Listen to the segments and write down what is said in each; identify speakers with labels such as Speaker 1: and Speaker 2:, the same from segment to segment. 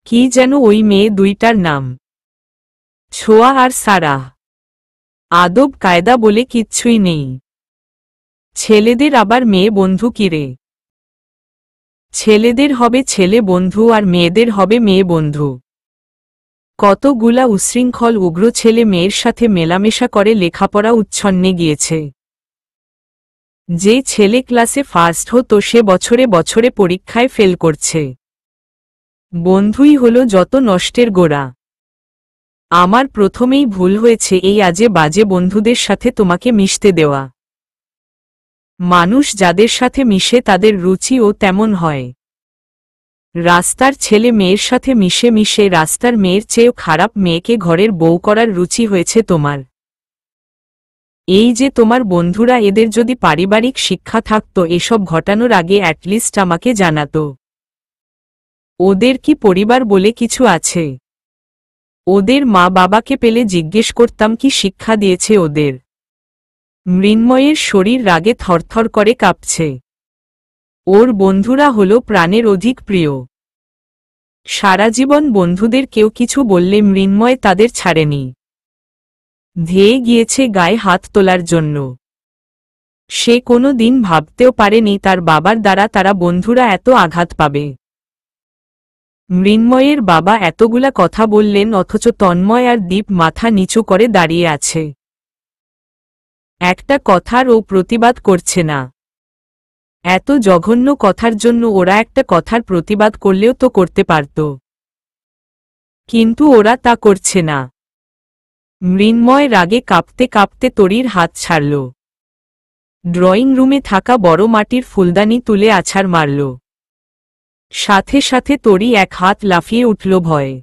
Speaker 1: কি যেন ওই মেয়ে দুইটার নাম, ছোঁয়া আর সারাহ। আদব কায়দা বলে কিচ্ছুই নেই। ছেলেদের আবার মেয়ে বন্ধু কিরে? ছেলেদের হবে ছেলে বন্ধু আর মেয়েদের হবে মেয়ে বন্ধু। কতগুলা উচ্ছৃঙ্খল উগ্র ছেলে মেয়ের সাথে মেলামেশা করে লেখাপড়া উচ্ছন্নে গিয়েছে। যে ছেলে ক্লাসে ফার্স্ট হতো সে বছরে বছরে পরীক্ষায় ফেল করছে। বন্ধুই হলো যত নষ্টের গোড়া। আমার প্রথমেই ভুল হয়েছে এই আজে বাজে বন্ধুদের সাথে তোমাকে মিশতে দেওয়া। মানুষ যাদের সাথে মিশে তাদের রুচিও তেমন হয়। রাস্তার ছেলে মেয়ের সাথে মিশে মিশে রাস্তার মেয়ের চেয়েও খারাপ মেয়েকে ঘরের বউ করার রুচি হয়েছে তোমার। এই যে তোমার বন্ধুরা, এদের যদি পারিবারিক শিক্ষা থাকতো এসব ঘটানোর আগে অ্যাটলিস্ট আমাকে জানাতো। ওদের কি পরিবার বলে কিছু আছে? ওদের মা বাবাকে পেলে জিজ্ঞেস করতাম কি শিক্ষা দিয়েছে ওদের। মৃন্ময়ের শরীর রাগে থরথর করে কাঁপছে। ওর বন্ধুরা হলো প্রাণের অধিক প্রিয়। সারা জীবন বন্ধুদের কেউ কিছু বললে মৃন্ময় তাদের ছাড়েনি। ধেয়ে গিয়েছে গায়ে হাত তোলার জন্য। সে কোনো দিন ভাবতেও পারেনি তার বাবার দ্বারা তারা বন্ধুরা এত আঘাত পাবে। মৃন্ময়ের বাবা এতগুলা কথা বললেন অথচ তন্ময় আর দীপ মাথা নিচু করে দাঁড়িয়ে আছে। একটা কথার ও প্রতিবাদ করছে না। এত জঘন্য কথার জন্য ওরা একটা কথার প্রতিবাদ করলেও তো করতে পারত, কিন্তু ওরা তা করছে না। মৃন্ময় রাগে কাঁপতে কাঁপতে তরীর হাত ছাড়ল। ড্রয়িং রুমে থাকা বড় মাটির ফুলদানি তুলে আছাড় মারল। সাথে সাথে তরী এক হাত লাফিয়ে উঠল ভয়ে।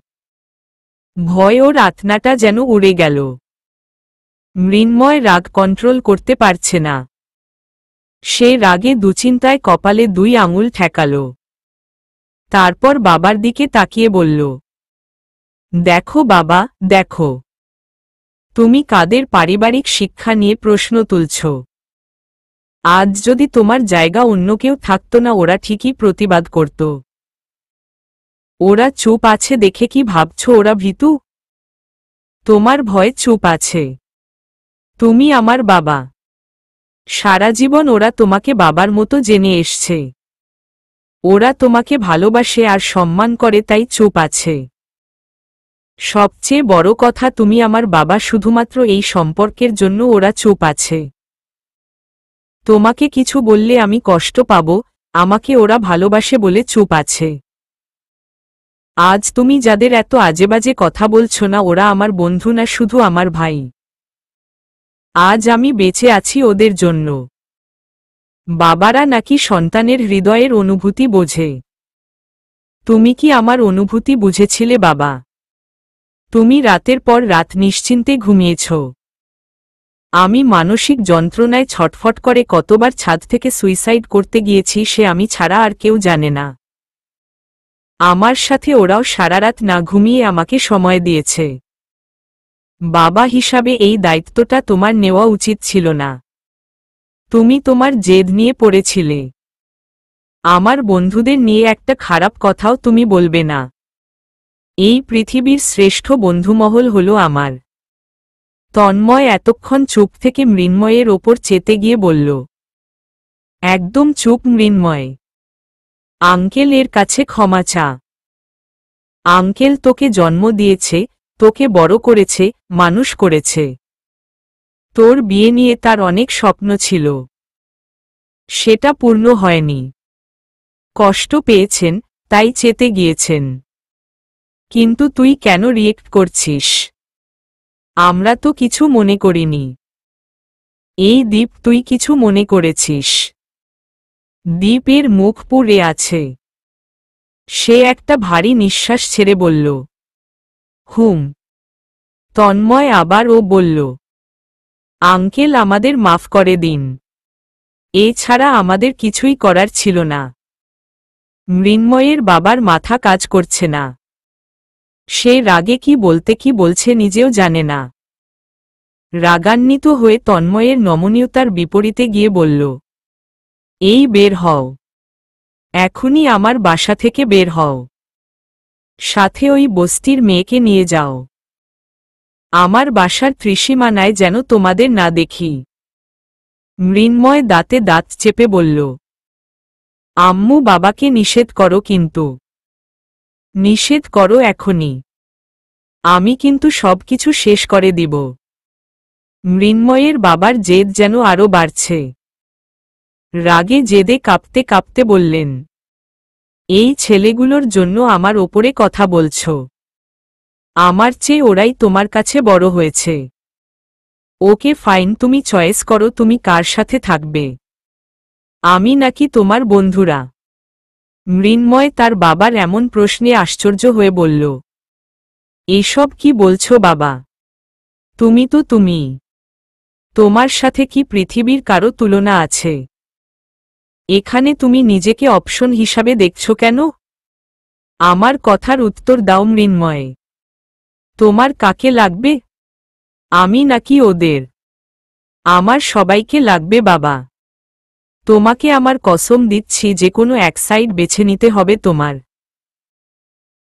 Speaker 1: ভয় ওর আত্মাটা যেন উড়ে গেল। মৃন্ময় রাগ কন্ট্রোল করতে পারছে না। সে রাগে দুচিন্তায় কপালে 2 আঙুল ঠেকাল। তারপর বাবার দিকে তাকিয়ে বলল, দেখো বাবা, দেখো, তুমি কাদের পারিবারিক শিক্ষা নিয়ে প্রশ্ন তুলছ? আজ যদি তোমার জায়গা অন্য কেউ থাকত না ওরা ঠিকই প্রতিবাদ করত। ওরা চুপ আছে দেখে কি ভাবছ ওরা ভীতু? তোমার ভয়ে চুপ আছে। তুমি আমার বাবা। সারা জীবন ওরা তোমাকে বাবার মতো জেনে এসছে। ওরা তোমাকে ভালোবাসে আর সম্মান করে তাই চুপ আছে। সবচেয়ে বড় কথা তুমি আমার বাবা, শুধুমাত্র এই সম্পর্কের জন্য ওরা চুপ আছে। তোমাকে কিছু বললে আমি কষ্ট পাব, আমাকে ওরা ভালোবাসে বলে চুপ আছে। আজ তুমি যাদের এত আজেবাজে কথা বলছ না ওরা আমার বন্ধু না, শুধু আমার ভাই। আজ আমি বেঁচে আছি ওদের জন্য। বাবারা নাকি সন্তানের হৃদয়ের অনুভূতি বোঝে। তুমি কি আমার অনুভূতি বুঝেছিলে বাবা? তুমি রাতের পর রাত নিশ্চিন্তে ঘুমিয়েছ। আমি মানসিক যন্ত্রণায় ছটফট করে কতবার ছাদ থেকে সুইসাইড করতে গিয়েছি সে আমি ছাড়া আর কেউ জানে না। আমার সাথে ওরাও সারারাত না ঘুমিয়ে আমাকে সময় দিয়েছে। বাবা হিসাবে এই দায়িত্বটা তোমার নেওয়া উচিত ছিল না। তুমি তোমার জেদ নিয়ে পড়েছিলে। আমার বন্ধুদের নিয়ে একটা খারাপ কথাও তুমি বলবে না। এই পৃথিবীর শ্রেষ্ঠ বন্ধুমহল হলো আমার। তন্ময় এতক্ষণ চুপ থেকে মৃন্ময়ের ওপর চেতে গিয়ে বলল, একদম চুপ মৃন্ময়। আঙ্কেল এর কাছে ক্ষমা চা। আঙ্কেল তোকে জন্ম দিয়েছে, তোকে বড় করেছে, মানুষ করেছে। তোর বিয়ে নিয়ে তার অনেক স্বপ্ন ছিল, সেটা পূর্ণ হয়নি। কষ্ট পেয়েছেন, তাই চেতে গিয়েছেন। কিন্তু তুই কেন রিয়েক্ট করছিস? আমরা তো কিছু মনে করিনি। এই দীপ, তুই কিছু মনে করেছিস? দীপের মুখ পুড়ে আছে। সে একটা ভারী নিঃশ্বাস ছেড়ে বলল, হুম। তন্ময় আবার ও বলল, আঙ্কেল আমাদের মাফ করে দিন। এছাড়া আমাদের কিছুই করার ছিল না। মৃন্ময়ের বাবার মাথা কাজ করছে না। সে রাগে কি বলতে কি বলছে নিজেও জানে না। রাগান্বিত হয়ে তন্ময়ের নমনীয়তার বিপরীতে গিয়ে বলল, এই বের হও, এখনই আমার বাসা থেকে বের হও। সাথে ওই বস্তির মেয়েকে নিয়ে যাও। আমার বাসার ত্রিসীমানায় যেন তোমাদের না দেখি। মৃন্ময় দাঁতে দাঁত চেপে বলল, আম্মু বাবাকে নিষেধ করো কিন্তু। নিষেধ করো এখনই। আমি কিন্তু সবকিছু শেষ করে দিব। মৃন্ময়ের বাবার জেদ যেন আরো বাড়ছে। রাগে জেদে কাঁপতে কাঁপতে বললেন, এই ছেলেগুলোর জন্য আমার ওপরে কথা বলছ? আমার চেয়ে ওরাই তোমার কাছে বড় হয়েছে। ওকে ফাইন, তুমি চয়েস করো তুমি কার সাথে থাকবে, আমি নাকি তোমার বন্ধুরা? মৃন্ময় তার বাবার এমন প্রশ্নে আশ্চর্য হয়ে বলল, এসব কি বলছো বাবা? তুমি তো তুমি। তোমার সাথে কি পৃথিবীর কারো তুলনা আছে? এখানে তুমি নিজেকে অপশন হিসাবে দেখছো কেন? আমার কথার উত্তর দাও মৃন্ময়। তোমার কাকে লাগবে, আমি নাকি ওদের? আমার সবাইকে লাগবে বাবা। তোমাকে আমার কসম দিচ্ছি যে কোনো এক সাইড বেছে নিতে হবে তোমার।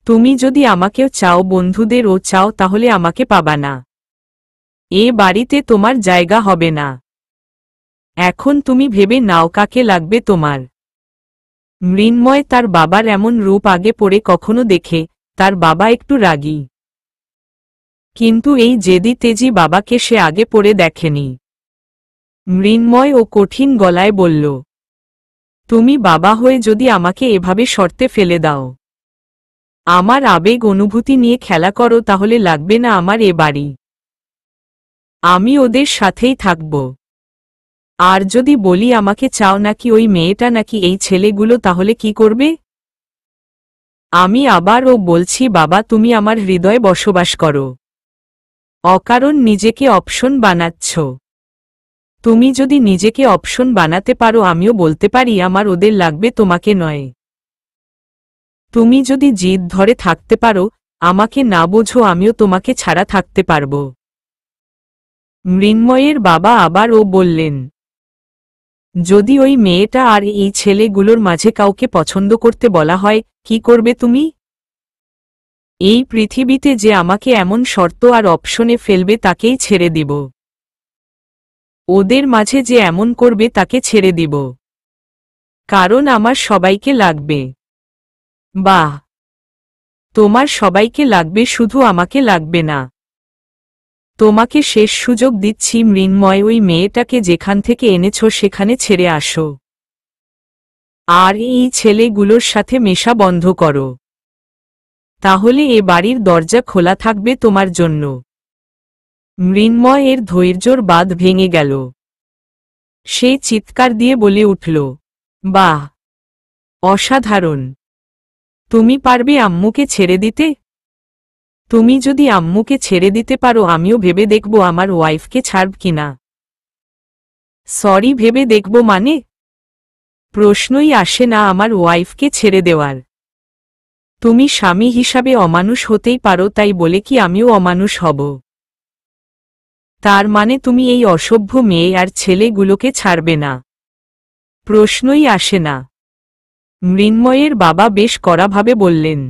Speaker 1: তুমি যদি আমাকেও চাও, বন্ধুদেরও চাও, তাহলে আমাকে পাবা না। এ বাড়িতে তোমার জায়গা হবে না। এখন তুমি ভেবে নাও কাকে লাগবে তোমার। মৃন্ময় তার বাবার এমন রূপ আগে পড়ে কখনো দেখে। তার বাবা একটু রাগী, কিন্তু এই জেদি তেজি বাবাকে সে আগে পড়ে দেখেনি। মৃন্ময় ও কঠিন গলায় বলল, তুমি বাবা হয়ে যদি আমাকে এভাবে শর্তে ফেলে দাও, আমার আবেগ অনুভূতি নিয়ে খেলা করো, তাহলে লাগবে না আমার এ বাড়ি। আমি ওদের সাথেই থাকব। আর যদি বলি আমাকে চাও নাকি ওই মেয়েটা নাকি এই ছেলেগুলো, তাহলে কি করবে? আমি আবারও বলছি বাবা, তুমি আমার হৃদয়ে বসবাস করো। অকারণ নিজেকে অপশন বানাচ্ছ। তুমি যদি নিজেকে অপশন বানাতে পারো, আমিও বলতে পারি আমার ওদের লাগবে, তোমাকে নয়। তুমি যদি জিদ ধরে থাকতে পারো, আমাকে না বোঝো, আমিও তোমাকে ছাড়া থাকতে পারব। মৃন্ময়ের বাবা আবারও বললেন, যদি ওই মেয়েটা আর এই ছেলেগুলোর মাঝে কাউকে পছন্দ করতে বলা হয়, কি করবে তুমি? এই পৃথিবীতে যে আমাকে এমন শর্ত আর অপশনে ফেলবে তাকেই ছেড়ে দিব। ওদের মাঝে যে এমন করবে তাকে ছেড়ে দিব, কারণ আমার সবাইকে লাগবে। বাহ, তোমার সবাইকে লাগবে, শুধু আমাকে লাগবে না। তোমাকে শেষ সুযোগ দিচ্ছি মৃন্ময়, ওই মেয়েটাকে যেখান থেকে এনেছ সেখানে ছেড়ে আসো। আর এই ছেলেগুলোর সাথে মেশা বন্ধ করো, তাহলে এ বাড়ির দরজা খোলা থাকবে তোমার জন্য। মৃন্ময় এর ধৈর্যর বাঁধ ভেঙে গেল। সে চিৎকার দিয়ে বলে উঠল, বাহ, অসাধারণ! তুমি পারবে আম্মুকে ছেড়ে দিতে? তুমি যদি আম্মুকে ছেড়ে দিতে পারো, আমিও ভেবে দেখব আমার ওয়াইফকে ছাড়ব কিনা। সরি, ভেবে দেখব মানে? প্রশ্নই আসে না আমার ওয়াইফকে ছেড়ে দেওয়ার। তুমি স্বামী হিসাবে অমানুষ হতেই পারো, তাই বলে কি আমিও অমানুষ হব? তার মানে তুমি এই অসভ্য মেয়ে আর ছেলেগুলোকে ছাড়বে না? প্রশ্নই আসে না। মৃন্ময়ের বাবা বেশ কড়াভাবে বললেন,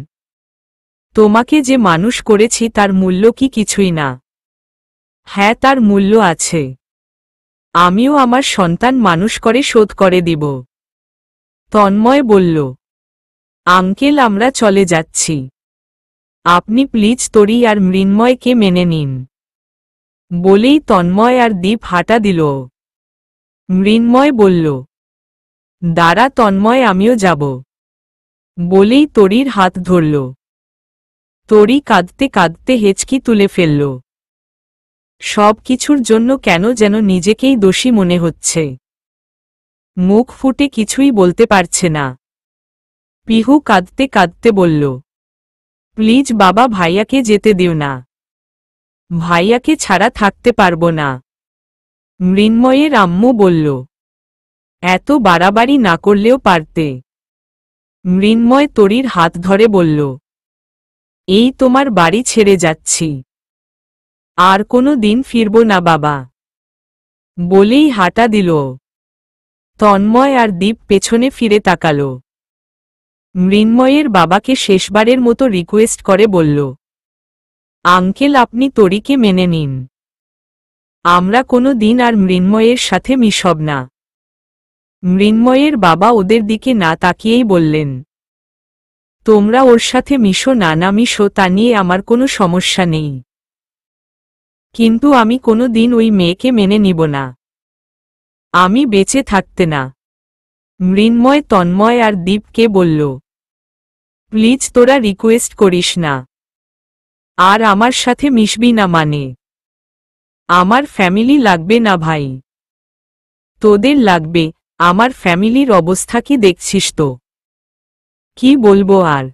Speaker 1: তোমাকে যে মানুষ করেছি তার মূল্য কি কিছুই না? হ্যাঁ, তার মূল্য আছে। আমিও আমার সন্তান মানুষ করে শোধ করে দিব। তন্ময় বলল, আঙ্কেল, আমরা চলে যাচ্ছি। আপনি প্লিজ তরি আর মৃন্ময়কে মেনে নিন। বলেই তন্ময় আর দীপ হাঁটা দিল। মৃন্ময় বলল, দাঁড়া তন্ময়, আমিও যাব। বলেই তরির হাত ধরল। তরি কাঁদতে কাঁদতে হেঁচকি তুলে ফেলল। সব কিছুর জন্য কেন যেন নিজেকেই দোষী মনে হচ্ছে। মুখ ফুটে কিছুই বলতে পারছে না। পিহু কাঁদতে কাঁদতে বলল, প্লিজ বাবা, ভাইয়াকে যেতে দিও না। ভাইয়াকে ছাড়া থাকতে পারবো না। মৃন্ময়ের আম্মু বলল, এত বাড়াবাড়ি না করলেও পারতে। মৃন্ময় তরির হাত ধরে বলল, এই তোমার বাড়ি ছেড়ে যাচ্ছি, আর কোনো দিন ফিরব না বাবা। বলেই হাঁটা দিল। তন্ময় আর দীপ পেছনে ফিরে তাকাল। মৃন্ময়ের বাবাকে শেষবারের মতো রিকোয়েস্ট করে বলল, আঙ্কেল আপনি তরিকে মেনে নিন। আমরা কোনো দিন আর মৃন্ময়ের সাথে মিশব না। মৃন্ময়ের বাবা ওদের দিকে না তাকিয়েই বললেন, তোমরা ওর সাথে মিশো না না মিশো তা নিয়ে আমার কোনো সমস্যা নেই, কিন্তু আমি কোনো দিন ওই মেয়েকে মেনে নিব না, আমি বেঁচে থাকতে না। মৃন্ময় তন্ময় আর দীপকে বলল, প্লিজ তোরা রিকোয়েস্ট করিস না, আর আমার সাথে মিশবি না মানে? আমার ফ্যামিলি লাগবে না ভাই। তোদের লাগবে, আমার ফ্যামিলির অবস্থা কি দেখছিস তো? কি বলবো আর,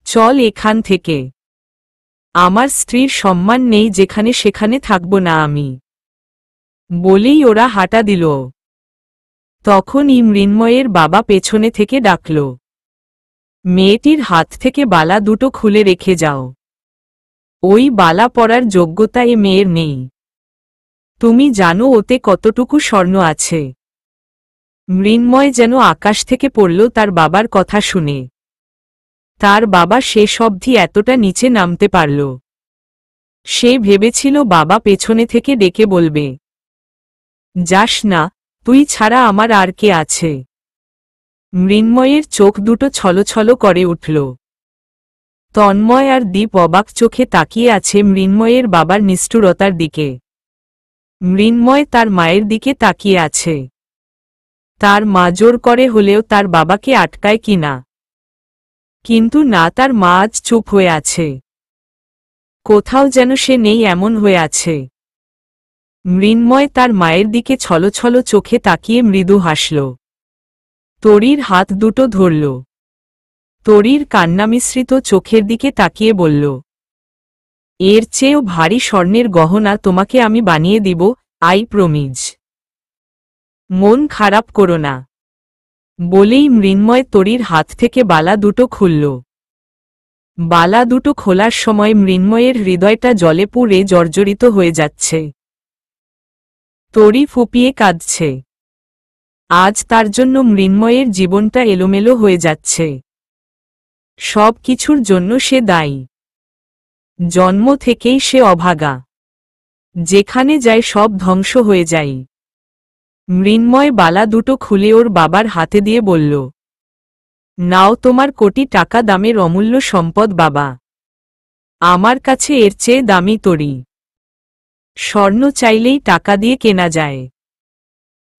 Speaker 1: চল এখান থেকে। আমার স্ত্রীর সম্মান নেই যেখানে সেখানে থাকব না আমি। বলেই ওরা হাঁটা দিল। তখনই মৃন্ময়ের বাবা পেছনে থেকে ডাকল, মেয়েটির হাত থেকে বালা দুটো খুলে রেখে যাও। ওই বালা পরার যোগ্যতা এ মেয়ের নেই। তুমি জানো ওতে কতটুকু স্বর্ণ আছে? মৃন্ময় যেন আকাশ থেকে পড়ল তার বাবার কথা শুনে। তার বাবা শেষ অবধি এতটা নিচে নামতে পারল। সে ভেবেছিল বাবা পেছনে থেকে ডেকে বলবে, যাস না, তুই ছাড়া আমার আর কে আছে? মৃন্ময়ের চোখ দুটো ছলছল করে উঠল। তন্ময় আর দীপ অবাক চোখে তাকিয়ে আছে মৃন্ময়ের বাবার নিষ্ঠুরতার দিকে। মৃন্ময় তার মায়ের দিকে তাকিয়ে আছে। তার মা জোর করে হলেও তার বাবাকে আটকায় কিনা, কিন্তু না, তার মা আজ চুপ হয়ে আছে। কোথাও যেন সে নেই এমন হয়ে আছে। মৃন্ময় তার মায়ের দিকে ছলছল চোখে তাকিয়ে মৃদু হাসল। তরির হাত দুটো ধরল। তরির কান্নামিশ্রিত চোখের দিকে তাকিয়ে বলল, এর চেয়েও ভারী স্বর্ণের গহনা তোমাকে আমি বানিয়ে দিব, আই প্রমিজ। মন খারাপ করো না। বলেই মৃন্ময় তরির হাত থেকে বালা দুটো খুলল। বালা দুটো খোলার সময় মৃন্ময়ের হৃদয়টা জলে পুড়ে জর্জরিত হয়ে যাচ্ছে। তরি ফুপিয়ে কাঁদছে। আজ তার জন্য মৃন্ময়ের জীবনটা এলোমেলো হয়ে যাচ্ছে। সব কিছুর জন্য সে দায়ী। জন্ম থেকেই সে অভাগা। যেখানে যায় সব ধ্বংস হয়ে যায়। মৃন্ময় বালা দুটো খুলে ওর বাবার হাতে দিয়ে বলল, নাও তোমার কোটি টাকা দামের অমূল্য সম্পদ বাবা। আমার কাছে এর চেয়ে দামি তরি। স্বর্ণ চাইলেই টাকা দিয়ে কেনা যায়,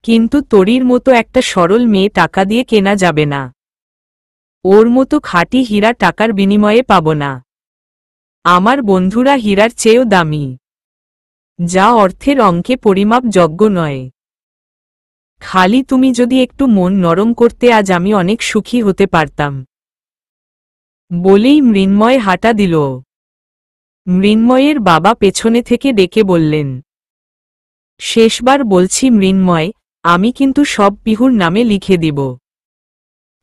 Speaker 1: কিন্তু তরির মতো একটা সরল মেয়ে টাকা দিয়ে কেনা যাবে না। ওর মতো খাঁটি হীরা টাকার বিনিময়ে পাব না। আমার বন্ধুরা হীরার চেয়েও দামি, যা অর্থের অঙ্কে পরিমাপযোগ্য নয়। খালি তুমি যদি একটু মন নরম করতে আজ আমি অনেক সুখী হতে পারতাম। বলেই মৃন্ময় হাঁটা দিল। মৃন্ময়ের বাবা পেছনে থেকে ডেকে বললেন, শেষবার বলছি মৃন্ময়, আমি কিন্তু সব পিহুর নামে লিখে দিব।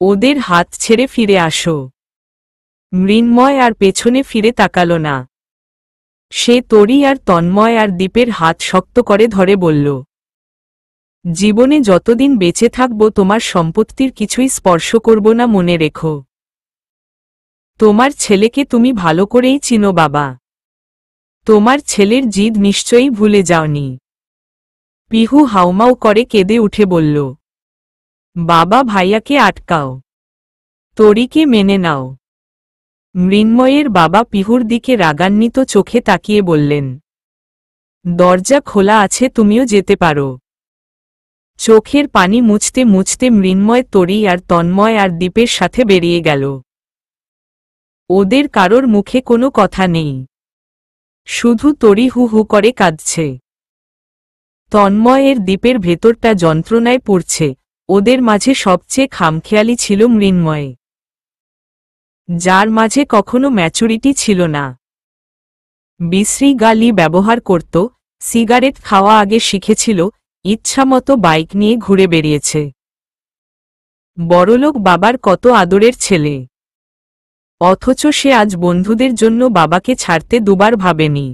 Speaker 1: ওদের হাত ছেড়ে ফিরে আসো। মৃন্ময় আর পেছনে ফিরে তাকাল না। সে তরি আর তন্ময় আর দীপের হাত শক্ত করে ধরে বলল, জীবনে যতদিন বেঁচে থাকব তোমার সম্পত্তির কিছুই স্পর্শ করব না, মনে রেখো। তোমার ছেলেকে তুমি ভালো করেই চিনো বাবা। তোমার ছেলের জিদ নিশ্চয়ই ভুলে যাওনি। পিহু হাউমাউ করে কেঁদে উঠে বলল, বাবা ভাইয়াকে আটকাও, তরিকে মেনে নাও। মৃন্ময়ের বাবা পিহুর দিকে রাগান্বিত চোখে তাকিয়ে বললেন, দরজা খোলা আছে, তুমিও যেতে পারো। চোখের পানি মুছতে মুছতে মৃন্ময় তরি আর তন্ময় আর দীপের সাথে বেরিয়ে গেল। ওদের কারোর মুখে কোনো কথা নেই, শুধু তরি হু হু করে কাঁদছে। তন্ময়ের দীপের ভেতরটা যন্ত্রণায় পড়ছে। ওদের মাঝে সবচেয়ে খামখেয়ালি ছিল মৃন্ময়, যার মাঝে কখনো ম্যাচুরিটি ছিল না। বিশ্রী গালি ব্যবহার করত, সিগারেট খাওয়া আগে শিখেছিল, ইচ্ছামতো বাইক নিয়ে ঘুরে বেরিয়েছে। বড়লোক বাবার কত আদরের ছেলে, অথচ সে আজ বন্ধুদের জন্য বাবাকে ছাড়তে দুবার ভাবেনি।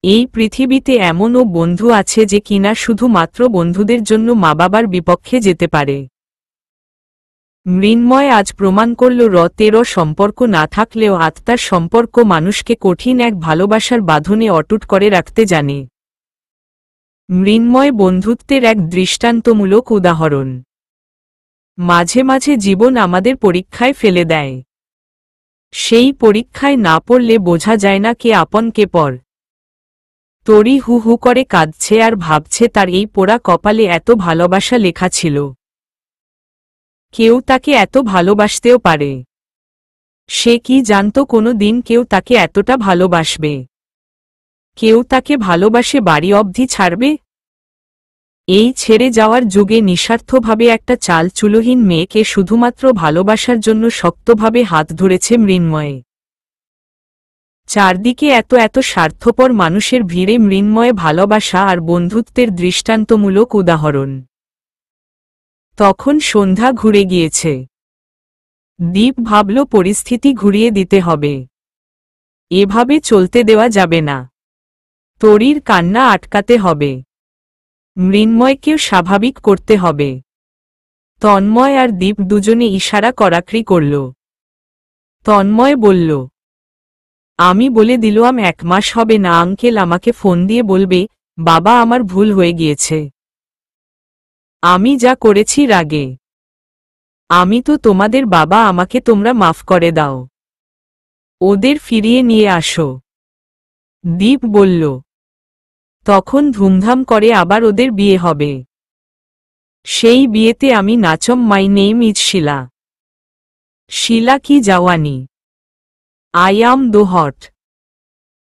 Speaker 1: এই পৃথিবীতে এমনও বন্ধু আছে যে কিনা শুধুমাত্র বন্ধুদের জন্য মা বাবার বিপক্ষে যেতে পারে। মৃন্ময় আজ প্রমাণ করল রতের সম্পর্ক না থাকলেও আত্মার সম্পর্ক মানুষকে কঠিন এক ভালোবাসার বাঁধনে অটুট করে রাখতে জানে। মৃন্ময় বন্ধুত্বের এক দৃষ্টান্তমূলক উদাহরণ। মাঝে মাঝে জীবন আমাদের পরীক্ষায় ফেলে দেয়। সেই পরীক্ষায় না পড়লে বোঝা যায় না কে আপন কে পর। তরি হু হু করে কাঁদছে আর ভাবছে তার এই পোড়া কপালে এত ভালোবাসা লেখা ছিল। কেউ তাকে এত ভালোবাসতেও পারে। সে কি জানতো কোনো দিন কেউ তাকে এতটা ভালোবাসবে? কেউ তাকে ভালোবাসে বাড়ি অবধি ছাড়বে? এই ছেড়ে যাওয়ার যুগে নিঃস্বার্থভাবে একটা চাল চুলোহীন মেয়েকে শুধুমাত্র ভালোবাসার জন্য শক্তভাবে হাত ধরেছে মৃন্ময়ে। চারদিকে এত এত স্বার্থপর মানুষের ভিড়ে মৃন্ময়ে ভালোবাসা আর বন্ধুত্বের দৃষ্টান্তমূলক উদাহরণ। তখন সন্ধ্যা ঘুরে গিয়েছে। দীপ ভাবল পরিস্থিতি ঘুরিয়ে দিতে হবে। এভাবে চলতে দেওয়া যাবে না। তরির কান্না আটকাতে হবে। মৃন্ময়কেও স্বাভাবিক করতে হবে। তন্ময় আর দীপ দুজনে ইশারা করাকরি করল। তন্ময় বলল, আমি বলে দিলাম 1 মাস হবে না আঙ্কেল আমাকে ফোন দিয়ে বলবে, বাবা আমার ভুল হয়ে গিয়েছে। আমি যা করেছি রাগে। আমি তো তোমাদের বাবা, আমাকে তোমরা মাফ করে দাও। ওদের ফিরিয়ে নিয়ে আসো। দীপ বলল, তখন ধুমধাম করে আবার ওদের বিয়ে হবে। সেই বিয়েতে আমি নাচম। মাই নেম ইজ শিলা। শিলা কি জাওয়ানি। আই অ্যাম দো হট।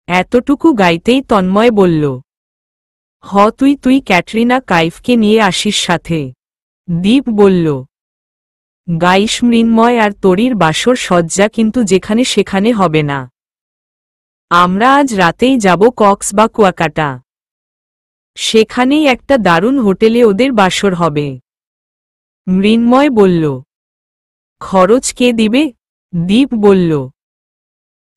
Speaker 1: এতটুকু গাইতেই তন্ময় বলল, তুই ক্যাটরিনা কাইফকে নিয়ে আসিস সাথে। দীপ বলল, গাইস। মৃন্ময় আর তরির বাসর সজ্জা কিন্তু যেখানে সেখানে হবে না। আমরা আজ রাতেই যাব কক্স বা কুয়াকাটা। সেখানেই একটা দারুণ হোটেলে ওদের বাসর হবে। মৃন্ময় বলল, খরচ কে দিবে? দীপ বলল,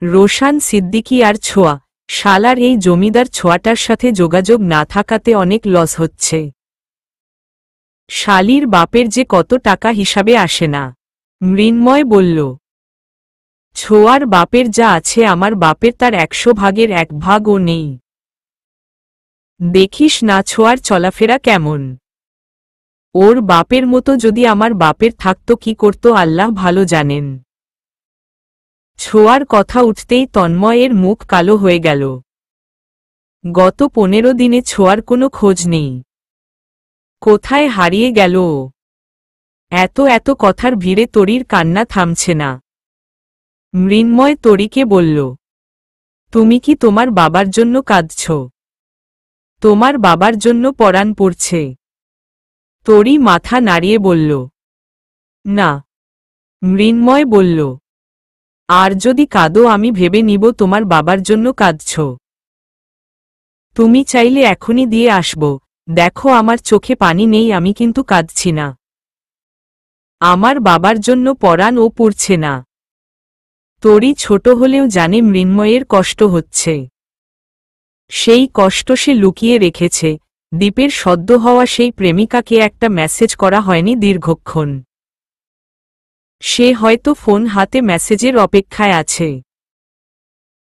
Speaker 1: রোশান সিদ্দিকী আর ছোঁয়া। শালার এই জমিদার ছোঁয়াটার সাথে যোগাযোগ না থাকাতে অনেক লস হচ্ছে। শালির বাপের যে কত টাকা হিসাবে আসে না। মৃন্ময় বলল, ছোঁয়ার বাপের যা আছে আমার বাপের তার 100 ভাগের 1 ভাগও নেই। দেখিস না ছোঁয়ার চলাফেরা কেমন। ওর বাপের মতো যদি আমার বাপের থাকতো কি করত আল্লাহ ভালো জানেন। ছোঁয়ার কথা উঠতেই তন্ময়ের মুখ কালো হয়ে গেল। গত 15 দিনে ছোঁয়ার কোনো খোঁজ নেই। কোথায় হারিয়ে গেল ও? এত এত কথার ভিড়ে তরির কান্না থামছে না। মৃন্ময় তরিকে বলল, তুমি কি তোমার বাবার জন্য কাঁদছ? তোমার বাবার জন্য পরাণ পড়ছে? তরি মাথা নাড়িয়ে বলল, না। মৃন্ময় বলল, আর যদি কাঁদো আমি ভেবে নিব তোমার বাবার জন্য কাঁদছ। তুমি চাইলে এখনই দিয়ে আসব। দেখো আমার চোখে পানি নেই, আমি কিন্তু কাঁদছি না। আমার বাবার জন্য পরাণ ও পড়ছে না। তরি ছোট হলেও জানে মৃন্ময়ের কষ্ট হচ্ছে। সেই কষ্ট সে লুকিয়ে রেখেছে। দ্বীপের সদ্য হওয়া সেই প্রেমিকাকে একটা মেসেজ করা হয়নি দীর্ঘক্ষণ। সে হয়তো ফোন হাতে মেসেজের অপেক্ষায় আছে।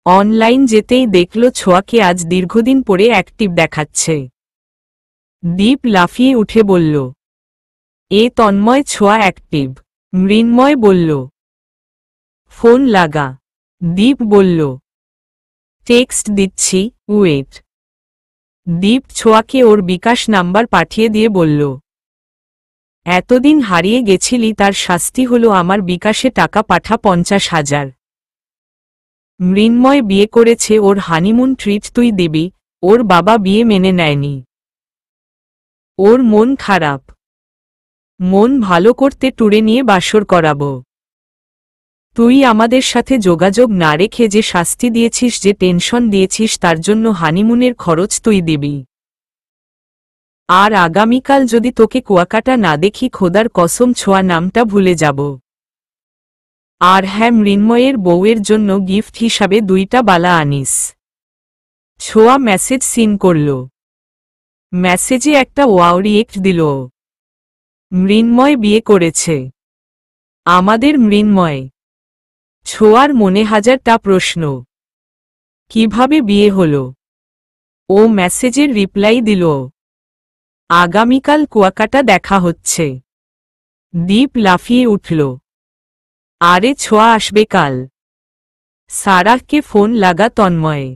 Speaker 1: অনলাইন যেতেই দেখল ছোঁয়াকে আজ দীর্ঘদিন পরে অ্যাক্টিভ দেখাচ্ছে। দীপ লাফিয়ে উঠে বলল, এ তন্ময়, ছোঁয়া অ্যাক্টিভ। মৃন্ময় বলল, ফোন লাগা। দীপ বলল, টেক্সট দিচ্ছি, ওয়েট। দীপ ছোঁয়াকে ওর বিকাশ নাম্বার পাঠিয়ে দিয়ে বলল, এতদিন হারিয়ে গেছিলি, তার শাস্তি হলো আমার বিকাশে টাকা পাঠা 50,000। মৃন্ময় বিয়ে করেছে, ওর হানিমুন ট্রিট তুই দিবি। ওর বাবা বিয়ে মেনে নেয়নি। ওর মন খারাপ। মন ভালো করতে ট্যুরে নিয়ে বাসর করাবো। তুই আমাদের সাথে যোগাযোগ না রেখে যে শাস্তি দিয়েছিস, যে টেনশন দিয়েছিস, তার জন্য হানিমুনের খরচ তুই দিবি। আর আগামীকাল যদি তোকে কুয়াকাটা না দেখি, খোদার কসম ছোঁয়া নামটা ভুলে যাব। আর হ্যাঁ, মৃন্ময়ের বউয়ের জন্য গিফট হিসাবে 2টা বালা আনিস। ছোঁয়া মেসেজ সিন করল। মেসেজে একটা ওয়াও রিয়েক্ট দিল। মৃন্ময় বিয়ে করেছে। আমাদের মৃন্ময়। ছোঁয়ার মনে হাজারটা প্রশ্ন। কিভাবে বিয়ে হলো? ও মেসেজের রিপ্লাই দিল। আগামীকাল কুয়াকাটা দেখা হচ্ছে। দীপ লাফিয়ে উঠল। আরে ছোঁয়া আসবে কাল। সারাহকে ফোন লাগা তন্ময়ে।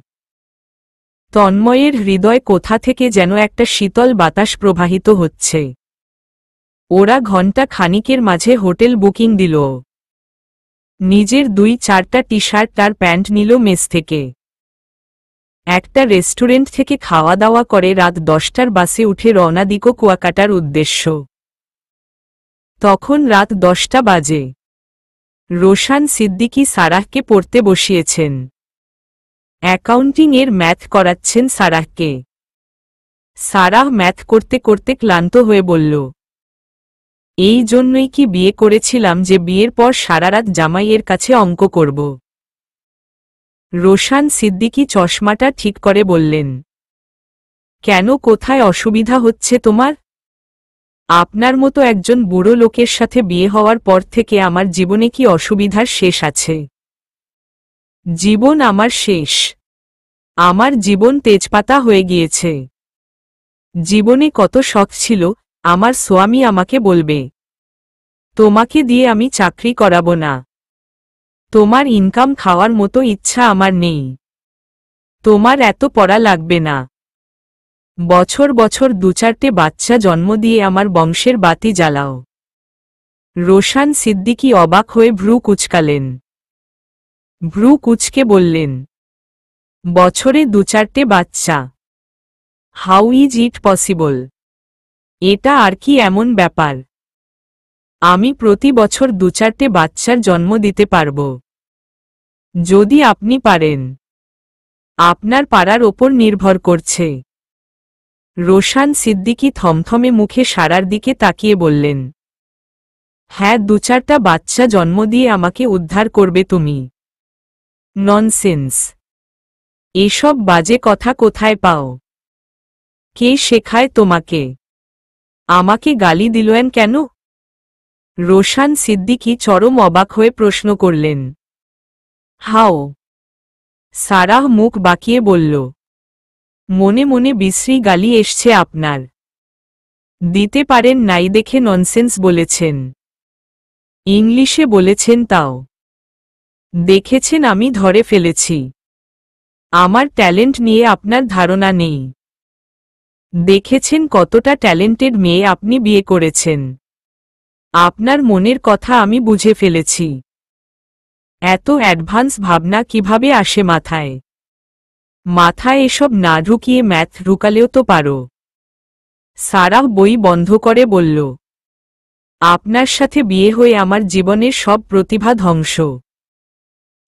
Speaker 1: তন্ময়ের হৃদয় কোথা থেকে যেন একটা শীতল বাতাস প্রবাহিত হচ্ছে। ওরা ঘণ্টা খানিকের মাঝে হোটেল বুকিং দিল। নিজের 2-4টা টি শার্ট আর প্যান্ট নিল মেস থেকে। একটা রেস্টুরেন্ট থেকে খাওয়া দাওয়া করে রাত 10টার বাসে উঠে রওনা দিল কুয়াকাটার উদ্দেশ্য। তখন রাত 10টা বাজে। রোশান সিদ্দিকী সারাহকে পড়তে বসিয়েছেন। অ্যাকাউন্টিংয়ের ম্যাথ করাচ্ছেন সারাহকে। সারাহ ম্যাথ করতে করতে ক্লান্ত হয়ে বলল, এই জন্যই কি বিয়ে করেছিলাম যে বিয়ের পর সারারাত জামাইয়ের কাছে অঙ্ক করব। রোশান সিদ্দিকী চশমাটা ঠিক করে বললেন, কেন, কোথায় অসুবিধা হচ্ছে তোমার? আপনার মতো একজন বুড়ো লোকের সাথে বিয়ে হওয়ার পর থেকে আমার জীবনে কি অসুবিধার শেষ আছে? জীবন আমার শেষ। আমার জীবন তেজপাতা হয়ে গিয়েছে। জীবনে কত শখ ছিল, আমার স্বামী আমাকে বলবে, তোমাকে দিয়ে আমি চাকরি করাবো না। তোমার ইনকাম খাওয়ার মতো ইচ্ছা আমার নেই। তোমার এত পড়া লাগবে না। বছর বছর 2-4টে বাচ্চা জন্ম দিয়ে আমার বংশের বাতি জ্বালাও। রোশান সিদ্দিকী অবাক হয়ে ভ্রু কুঁচকালেন। ভ্রু কুঁচকে বললেন, বছরে 2-4টে বাচ্চা? How is it possible? এটা আর কি এমন ব্যাপার? আমি প্রতি বছর 2-4টে বাচ্চার জন্ম দিতে পারব, যদি আপনি পারেন। আপনার পারার ওপর নির্ভর করছে। রোশান সিদ্দিকী থমথমে মুখে সারার দিকে তাকিয়ে বললেন, হ্যাঁ, 2-4টা বাচ্চা জন্ম দিয়ে আমাকে উদ্ধার করবে তুমি? ননসেন্স। এসব বাজে কথা কোথায় পাও? কে শেখায় তোমাকে? আমাকে গালি দিলেন কেন? রোশান সিদ্দিকী চরম অবাক হয়ে প্রশ্ন করলেন। হাও? সারাহ মুখ বাঁকিয়ে বলল, মনে মনে বিশ্রী গালি এসছে আপনার। দিতে পারেন নাই দেখে ননসেন্স বলেছেন। ইংলিশে বলেছেন তাও। দেখেছেন আমি ধরে ফেলেছি। আমার ট্যালেন্ট নিয়ে আপনার ধারণা নেই। দেখেছেন কতটা ট্যালেন্টেড মেয়ে আপনি বিয়ে করেছেন। আপনার মনের কথা আমি বুঝে ফেলেছি। এত অ্যাডভান্স ভাবনা কিভাবে আসে মাথায়? মাথায় এসব না ঢুকিয়ে ম্যাথ ঢুকালেও তো পারো। সারাহ বই বন্ধ করে বলল, আপনার সাথে বিয়ে হয়ে আমার জীবনের সব প্রতিভা ধ্বংস।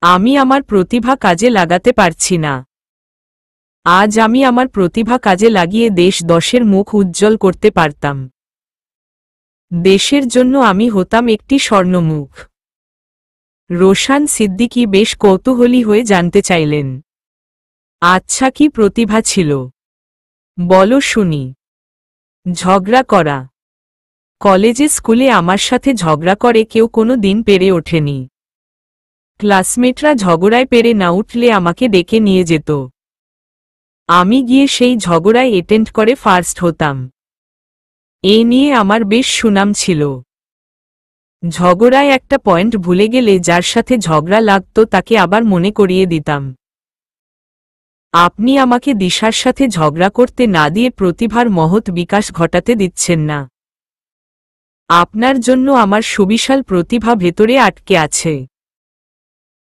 Speaker 1: আমি আমার প্রতিভা কাজে লাগাতে পারছি না। আজ আমি আমার প্রতিভা কাজে লাগিয়ে দেশ 10-এর মুখ উজ্জ্বল করতে পারতাম। দেশের জন্য আমি হতাম একটি স্বর্ণমুখ। রোশান সিদ্দিকী বেশ কৌতূহলী হয়ে জানতে চাইলেন, আচ্ছা, কি প্রতিভা ছিল? বলো শুনি। ঝগড়া করা। কলেজে স্কুলে আমার সাথে ঝগড়া করে কেউ কোনো দিন পেরে ওঠেনি। ক্লাসমেটরা ঝগড়ায় পেরে না উঠলে আমাকে ডেকে নিয়ে যেত। আমি গিয়ে সেই ঝগড়ায় অ্যাটেন্ড করে ফার্স্ট হতাম। এই নিয়ে আমার বেশ সুনাম ছিল। ঝগড়ায় একটা পয়েন্ট ভুলে গেলে যার সাথে ঝগড়া লাগতো তাকে আবার মনে করিয়ে দিতাম। আপনি আমাকে দিশার সাথে ঝগড়া করতে না দিয়ে প্রতিভার মহৎ বিকাশ ঘটাতে দিচ্ছেন না। আপনার জন্য আমার সুবিশাল প্রতিভা ভেতরে আটকে আছে।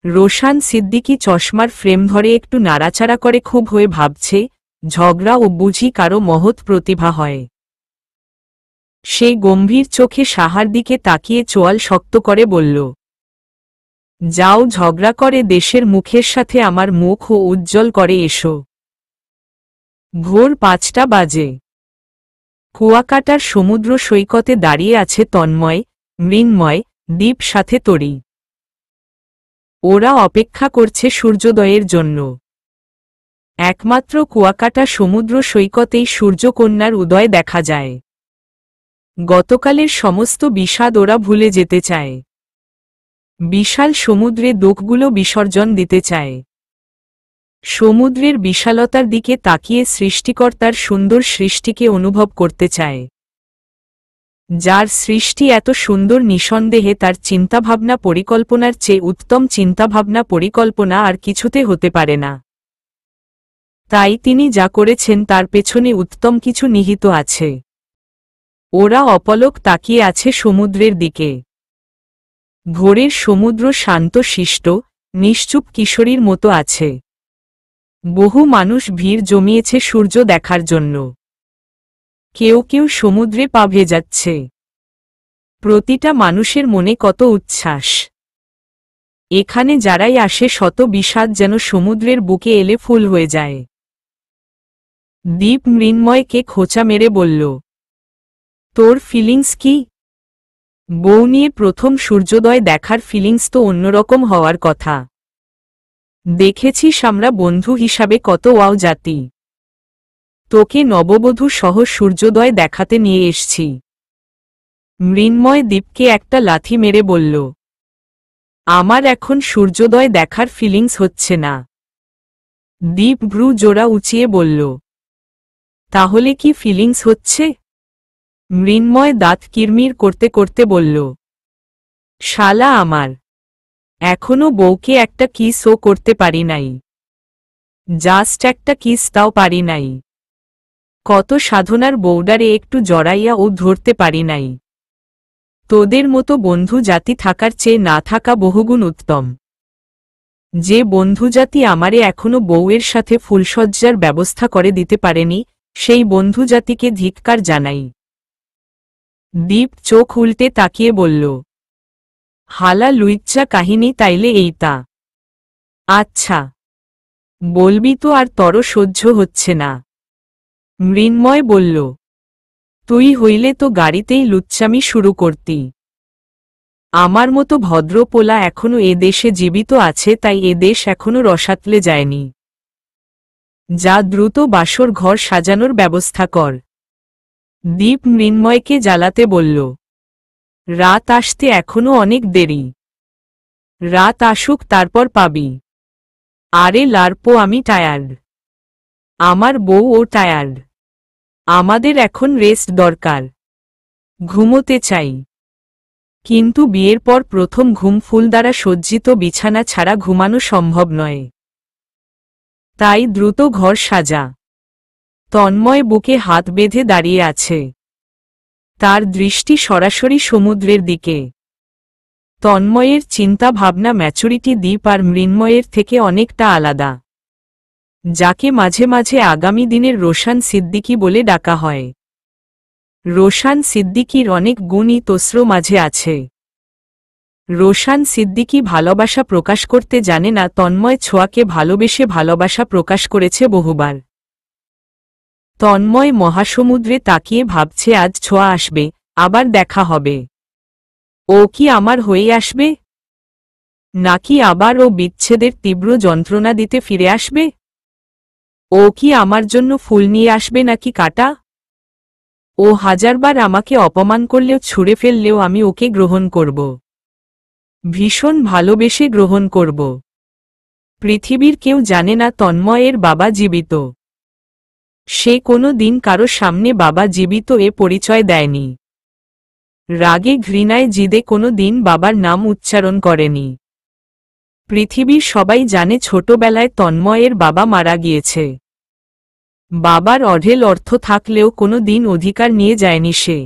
Speaker 1: রোশান সিদ্দিকী চশমার ফ্রেম ধরে একটু নাড়াচাড়া করে খুব হয়ে ভাবছে, ঝগড়া ও বুঝি কারো মহৎ প্রতিভা হয়। সে গম্ভীর চোখে সাহার দিকে তাকিয়ে চোয়াল শক্ত করে বলল, যাও ঝগড়া করে দেশের মুখের সাথে আমার মুখ ও উজ্জ্বল করে এসো। ভোর 5টা বাজে। কুয়াকাটার সমুদ্র সৈকতে দাঁড়িয়ে আছে তন্ময়, মৃন্ময়, দীপ সাথে তরি। ওরা অপেক্ষা করছে সূর্যোদয়ের জন্য। একমাত্র কুয়াকাটা সমুদ্র সৈকতেই সূর্যকন্যার উদয় দেখা যায়। গতকালের সমস্ত বিষাদ ওরা ভুলে যেতে চায়। বিশাল সমুদ্রে দোকগুলো বিসর্জন দিতে চায়। সমুদ্রের বিশালতার দিকে তাকিয়ে সৃষ্টিকর্তার সুন্দর সৃষ্টিকে অনুভব করতে চায়। যার সৃষ্টি এত সুন্দর, নিঃসন্দেহে তার চিন্তাভাবনা পরিকল্পনার চেয়ে উত্তম চিন্তাভাবনা পরিকল্পনা আর কিছুতে হতে পারে না। তাই তিনি যা করেছেন তার পেছনে উত্তম কিছু নিহিত আছে। ওরা অপলক তাকিয়ে আছে সমুদ্রের দিকে। ভোরের সমুদ্র শান্ত শিষ্ট, নিশ্চুপ কিশোরীর মতো আছে। বহু মানুষ ভিড় জমিয়েছে সূর্য দেখার জন্য। কেউ কেউ সমুদ্রে পা ভেজাচ্ছে। প্রতিটা মানুষের মনে কত উচ্ছ্বাস। এখানে যারাই আসে শত বিষাদ যেন সমুদ্রের বুকে এলে ফুল হয়ে যায়। দীপ মৃন্ময়কে খোঁচা মেরে বলল, তোর ফিলিংস কি? বউ নিয়ে প্রথম সূর্যোদয় দেখার ফিলিংস তো অন্যরকম হওয়ার কথা। দেখেছিস আমরা বন্ধু হিসাবে কত ওয়াও জাতি। তোকে নববধূ সহ সূর্যোদয় দেখাতে নিয়ে এসছি। মৃন্ময় দীপকে একটা লাথি মেরে বলল, আমার এখন সূর্যোদয় দেখার ফিলিংস হচ্ছে না। দীপ ভ্রু জোড়া উঁচিয়ে বলল, তাহলে কি ফিলিংস হচ্ছে? মৃন্ময় দাঁত কিরমির করতে করতে বলল, শালা আমার, এখনো বউকে একটা কিসও করতে পারি নাই। জাস্ট একটা কিস তাও পারি নাই। কত সাধনার বউডারে একটু জড়াইয়া ও ধরতে পারি নাই। তোদের মতো বন্ধু জাতি থাকার চেয়ে না থাকা বহুগুণ উত্তম। যে বন্ধু জাতি আমারে এখনো বউয়ের সাথে ফুলসজ্জার ব্যবস্থা করে দিতে পারেনি, সেই বন্ধু জাতিকে ধিক্কার জানাই। দীপ চোখ উল্টে তাকিয়ে বলল, হালা লুইচ্চা কাহিনী তাইলে এইটা? আচ্ছা, বলবি তো, আর তর সহ্য হচ্ছে না। মৃন্ময় বলল, তুই হইলে তো গাড়িতেই লুচ্চামি শুরু করতি। আমার মতো ভদ্রপোলা এখনো এ দেশে জীবিত আছে, তাই এ দেশ এখনো রসাতলে যায়নি। যা দ্রুত বাসর ঘর সাজানোর ব্যবস্থা কর। দীপ মৃন্ময়কে জ্বালাতে বলল, রাত আসতে এখনো অনেক দেরি। রাত আসুক তারপর পাবি। আরে লারপো, আমি টায়ার্ড। আমার বউ ও টায়ার্ড। আমাদের এখন রেস্ট দরকার। ঘুমোতে চাই। কিন্তু বিয়ের পর প্রথম ঘুম ফুল দ্বারা সজ্জিত বিছানা ছাড়া ঘুমানো সম্ভব নয়। তাই দ্রুত ঘর সাজা। তন্ময় বুকে হাত বেঁধে দাঁড়িয়ে আছে। তার দৃষ্টি সরাসরি সমুদ্রের দিকে। তন্ময়ের চিন্তা ভাবনা ম্যাচুরিটি দীপ আর মৃন্ময়ের থেকে অনেকটা আলাদা। যাকে মাঝে মাঝে আগামী দিনের রোশান সিদ্দিকী বলে ডাকা হয়। রোশান সিদ্দিকীর অনেক গুণই তোসর মাঝে আছে। রোশান সিদ্দিকী ভালোবাসা প্রকাশ করতে জানে না, তন্ময় ছোঁয়াকে ভালোবেসে ভালোবাসা প্রকাশ করেছে বহুবার। তন্ময় মহাসমুদ্রে তাকিয়ে ভাবছে আজ ছোঁয়া আসবে, আবার দেখা হবে। ও কি আমার হয়ে আসবে? নাকি আবার ও বিচ্ছেদের তীব্র যন্ত্রণা দিতে ফিরে আসবে? ও কি আমার জন্য ফুল নিয়ে আসবে নাকি কাঁটা? ও হাজারবার আমাকে অপমান করলেও ছুঁড়ে ফেললেও আমি ওকে গ্রহণ করব। ভীষণ ভালোবেসে গ্রহণ করব। পৃথিবীর কেউ জানে না তন্ময়ের বাবা জীবিত। সে কোনো দিন কারো সামনে বাবা জীবিত এ পরিচয় দেয়নি। রাগে ঘৃণায় জিদে কোনো দিন বাবার নাম উচ্চারণ করেনি। পৃথিবীর সবাই জানে ছোটবেলায় তন্ময়ের বাবা মারা গিয়েছে। বাবার অঢেল অর্থ থাকলেও কোনো দিন অধিকার নিয়ে যায়নি সে।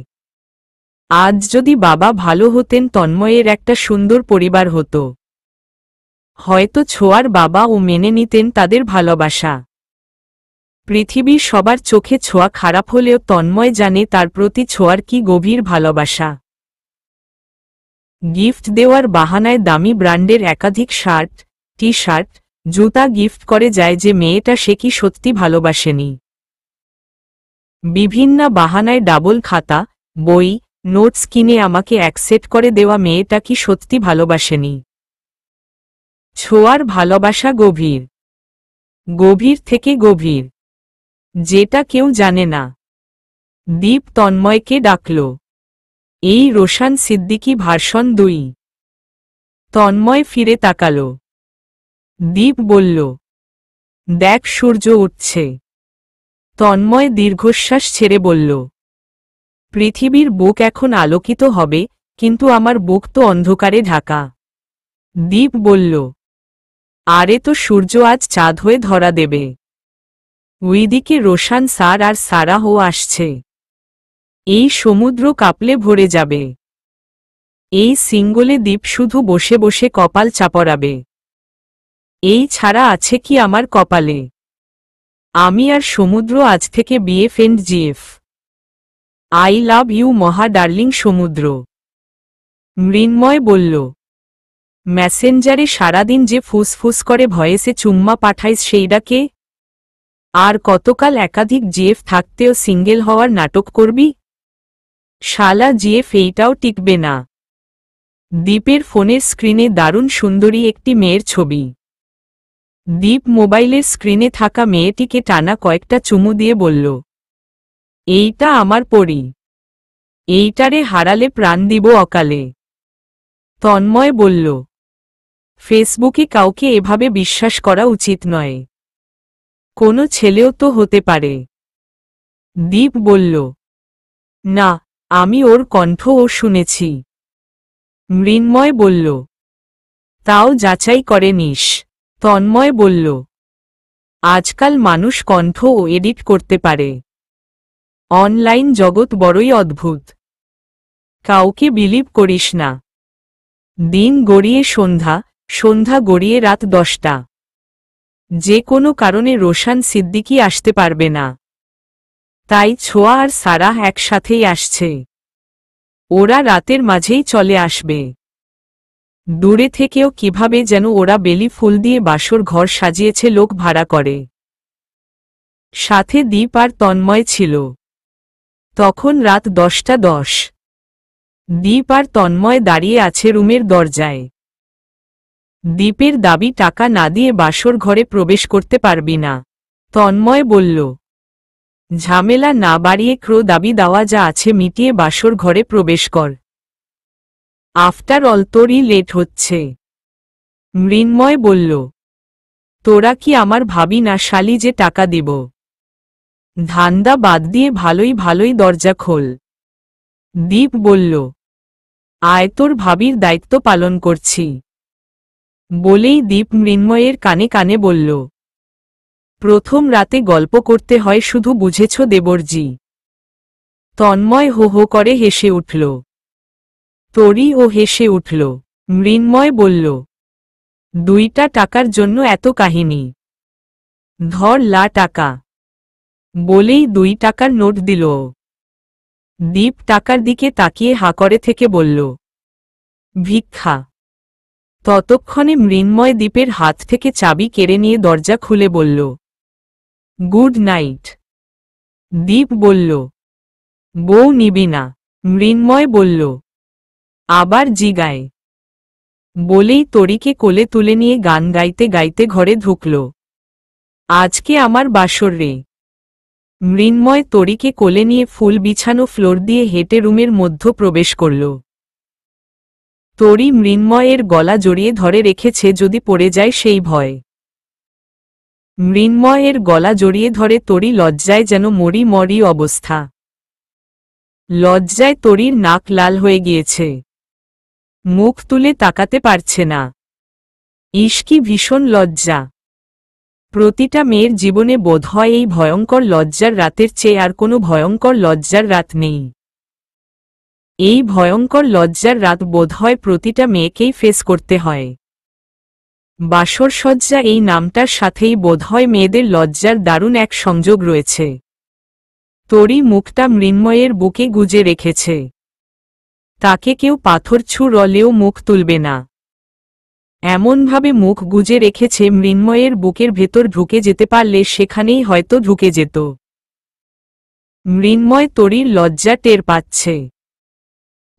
Speaker 1: আজ যদি বাবা ভালো হতেন, তন্ময়ের একটা সুন্দর পরিবার হতো। হয়তো ছোঁয়ার বাবা ও মেনে নিতেন তাদের ভালোবাসা। পৃথিবীর সবার চোখে ছোঁয়া খারাপ হলেও তন্ময় জানে তার প্রতি ছোঁয়ার কি গভীর ভালোবাসা। গিফট দেওয়ার বাহানায় দামি ব্র্যান্ডের একাধিক শার্ট, টি শার্ট, জুতা গিফট করে যায় যে মেয়েটা, সে কি সত্যি ভালোবাসেনি? বিভিন্ন বাহানায় ডাবল খাতা, বই, নোটস কিনে আমাকে অ্যাকসেপ্ট করে দেওয়া মেয়েটা কি সত্যি ভালোবাসেনি? ছোঁয়ার ভালোবাসা গভীর, গভীর থেকে গভীর, যেটা কেউ জানে না। দীপ তন্ময়কে ডাকল। এই রোশান সিদ্দিকী ভার্সন 2। তন্ময় ফিরে তাকাল। দীপ বলল, দেখ সূর্য উঠছে। তন্ময় দীর্ঘশ্বাস ছেড়ে বলল, পৃথিবীর বুক এখন আলোকিত হবে, কিন্তু আমার বুক তো অন্ধকারে ঢাকা। দীপ বলল, আরে তো সূর্য আজ চাঁদ হয়ে ধরা দেবে। ওইদিকে রোশান স্যার আর সারাহও আসছে। এই সমুদ্র কাঁপলে ভরে যাবে। এই সিঙ্গলে দ্বীপ শুধু বসে বসে কপাল চাপড়াবে। এই ছাড়া আছে কি আমার কপালে? আমি আর সমুদ্র আজ থেকে BF and GF. I love you মহা ডার্লিং সমুদ্র। মৃন্ময় বলল, মেসেঞ্জারে সারাদিন যে ফুসফুস করে ভয়েসে চুম্মা পাঠাইস সেইটা কে? আর কতকাল একাধিক জিএফ থাকতেও সিঙ্গেল হওয়ার নাটক করবি? শালা জিএফ এইটাও টিকবে না। দীপের ফোনের স্ক্রিনে দারুণ সুন্দরী একটি মেয়ের ছবি। দীপ মোবাইলের স্ক্রিনে থাকা মেয়েটিকে টানা কয়েকটা চুমু দিয়ে বলল, এইটা আমার পরী। এইটারে হারালে প্রাণ দিব অকালে। তন্ময় বলল, ফেসবুকে কাউকে এভাবে বিশ্বাস করা উচিত নয়। কোনো ছেলেও তো হতে পারে। দীপ বলল, না, আমি ওর কণ্ঠও শুনেছি। মৃন্ময় বলল, তাও যাচাই করে নিস। তন্ময় বলল, আজকাল মানুষ কণ্ঠও এডিট করতে পারে। অনলাইন জগৎ বড়ই অদ্ভুত। কাউকে বিলিভ করিস না। দিন গড়িয়ে সন্ধ্যা, সন্ধ্যা গড়িয়ে রাত 10টা। যে কোনো কারণে রোশান সিদ্দিকী আসতে পারবে না। তাই ছোঁয়া আর সারাহ একসাথেই আসছে। ওরা রাতের মাঝেই চলে আসবে। দূরে থেকেও কিভাবে যেন ওরা বেলি ফুল দিয়ে বাসর ঘর সাজিয়েছে লোক ভাড়া করে। সাথে দীপ আর তন্ময় ছিল। তখন রাত 10টা 10। দীপ আর তন্ময় দাঁড়িয়ে আছে রুমের দরজায়। দীপের দাবি টাকা না দিয়ে বাসর ঘরে প্রবেশ করতে পারবি না। তন্ময় বলল, ঝামেলা না বাড়িয়ে দাবি দেওয়া যা আছে মিটিয়ে বাসর ঘরে প্রবেশ কর। আফটার অল তোরই লেট হচ্ছে। মৃন্ময় বলল, তোরা কি আমার ভাবি না শালি যে টাকা দিব? ধান্দা বাদ দিয়ে ভালোই ভালোই দরজা খোল। দীপ বলল, আয় তোর ভাবির দায়িত্ব পালন করছি। বলেই দীপ মৃন্ময়ের কানে কানে বলল, প্রথম রাতে গল্প করতে হয় শুধু, বুঝেছ দেবরজি? তন্ময় হো হো করে হেসে উঠল। তরি ও হেসে উঠল। মৃন্ময় বলল, 2টা টাকার জন্য এত কাহিনী? ধর লা টাকা। বলেই 2 টাকার নোট দিল। দীপ টাকার দিকে তাকিয়ে হা করে থেকে বলল, ভিক্ষা। ততক্ষণে মৃন্ময় দীপের হাত থেকে চাবি কেড়ে নিয়ে দরজা খুলে বলল, গুড নাইট। দীপ বলল, বউ নিবি না? মৃন্ময় বলল, আবার জিগায়। বলেই তরিকে কোলে তুলে নিয়ে গান গাইতে গাইতে ঘরে ঢুকল। আজকে আমার বাসর রে। মৃন্ময় তরিকে কোলে নিয়ে ফুল বিছানো ফ্লোর দিয়ে হেঁটে রুমের মধ্য প্রবেশ করল। তরি মৃন্ময়ের গলা জড়িয়ে ধরে রেখেছে যদি পড়ে যায় সেই ভয়। মৃন্ময়ের গলা জড়িয়ে ধরে তরি লজ্জায় যেন মরি মরি অবস্থা। লজ্জায় তরির নাক লাল হয়ে গিয়েছে। মুখ তুলে তাকাতে পারছে না। ইশকি ভীষণ লজ্জা। প্রতিটা মেয়ের জীবনে বোধহয় এই ভয়ঙ্কর লজ্জার রাতের চেয়ে আর কোনো ভয়ঙ্কর লজ্জার রাত নেই। এই ভয়ঙ্কর লজ্জার রাত বোধহয় প্রতিটা মেয়েকেই ফেস করতে হয়। বাসরসজ্জা এই নামটার সাথেই বোধহয় মেয়েদের লজ্জার দারুণ এক সংযোগ রয়েছে। তরি মুখটা মৃন্ময়ের বুকে গুজে রেখেছে। তাকে কেউ পাথর ছুঁড়লেও মুখ তুলবে না। এমনভাবে মুখ গুজে রেখেছে মৃন্ময়ের বুকের ভেতর ঢুকে যেতে পারলে সেখানেই হয়তো ঢুকে যেত। মৃন্ময় তরির লজ্জা টের পাচ্ছে।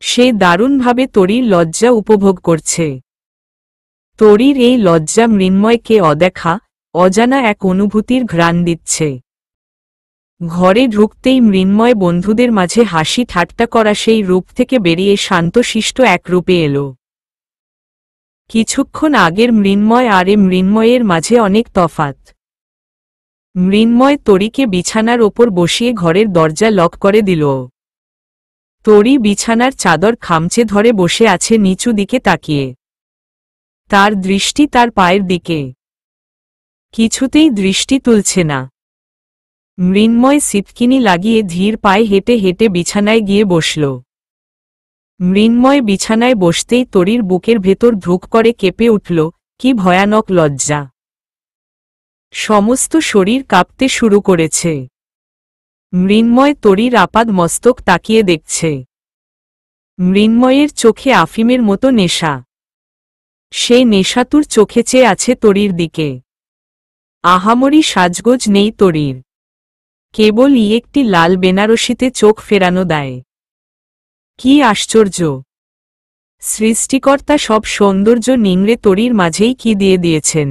Speaker 1: সে দারুণভাবে তরির লজ্জা উপভোগ করছে। তরির এই লজ্জা মৃন্ময়কে অদেখা, অজানা এক অনুভূতির ঘ্রাণ দিচ্ছে। ঘরে ঢুকতেই মৃন্ময় বন্ধুদের মাঝে হাসি ঠাট্টা করা সেই রূপ থেকে বেরিয়ে শান্তশিষ্ট এক রূপে এলো। কিছুক্ষণ আগের মৃন্ময় আর এ মৃন্ময়ের মাঝে অনেক তফাৎ। মৃন্ময় তরীকে বিছানার ওপর বসিয়ে ঘরের দরজা লক করে দিল। তরী বিছানার চাদর খামচে ধরে বসে আছে নিচু দিকে তাকিয়ে। তার দৃষ্টি তার পায়ের দিকে। কিছুতেই দৃষ্টি তুলছে না। মৃন্ময় সিটকিনি লাগিয়ে ধীর পায়ে হেঁটে হেঁটে বিছানায় গিয়ে বসল। মৃন্ময় বিছানায় বসতেই তরীর বুকের ভেতর ধুক করে কেঁপে উঠল, কি ভয়ানক লজ্জা! সমস্ত শরীর কাঁপতে শুরু করেছে। মৃন্ময় তরীর আপাদ মস্তক তাকিয়ে দেখছে। মৃন্ময়ের চোখে আফিমের মতো নেশা। সে নেশাতুর চোখে চেয়ে আছে তরীর দিকে। আহামরি সাজগোজ নেই তরীর, কেবল একটি লাল বেনারসিতে চোখ ফেরানো দেয়। কি আশ্চর্য! সৃষ্টিকর্তা সব সৌন্দর্য নিংড়ে তরীর মাঝেই কি দিয়ে দিয়েছেন।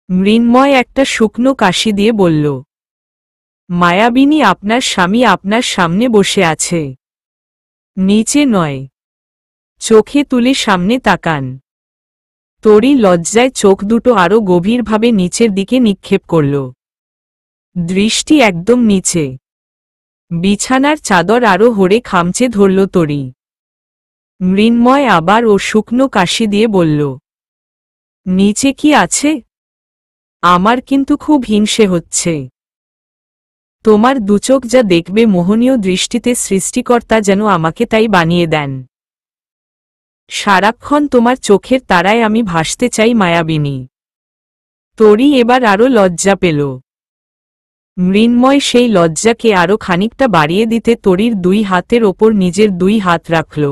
Speaker 1: মৃন্ময় একটা শুকনো কাশি দিয়ে বলল, মায়াবিনী, আপনার স্বামী আপনার সামনে বসে আছে। নিচে নয়, চোখে তুলে সামনে তাকান। তরী লজ্জায় চোখ দুটো আরো গভীরভাবে নিচের দিকে নিক্ষেপ করল। দৃষ্টি একদম নিচে। বিছানার চাদর আরো হরে খামচে ধরল তরী। মৃন্ময় আবার ও শুকনো কাশি দিয়ে বলল, নিচে কি আছে? আমার কিন্তু খুব হিংসে হচ্ছে। তোমার দুচোখ যা দেখবে মোহনীয় দৃষ্টিতে সৃষ্টিকর্তা যেন আমাকে তাই বানিয়ে দেন। সারাক্ষণ তোমার চোখের তারায় আমি ভাসতে চাই মায়াবিনী। তরী এবার আরো লজ্জা পেল। মৃন্ময় সেই লজ্জাকে আরো খানিকটা বাড়িয়ে দিতে তরীর দুই হাতের ওপর নিজের দুই হাত রাখল।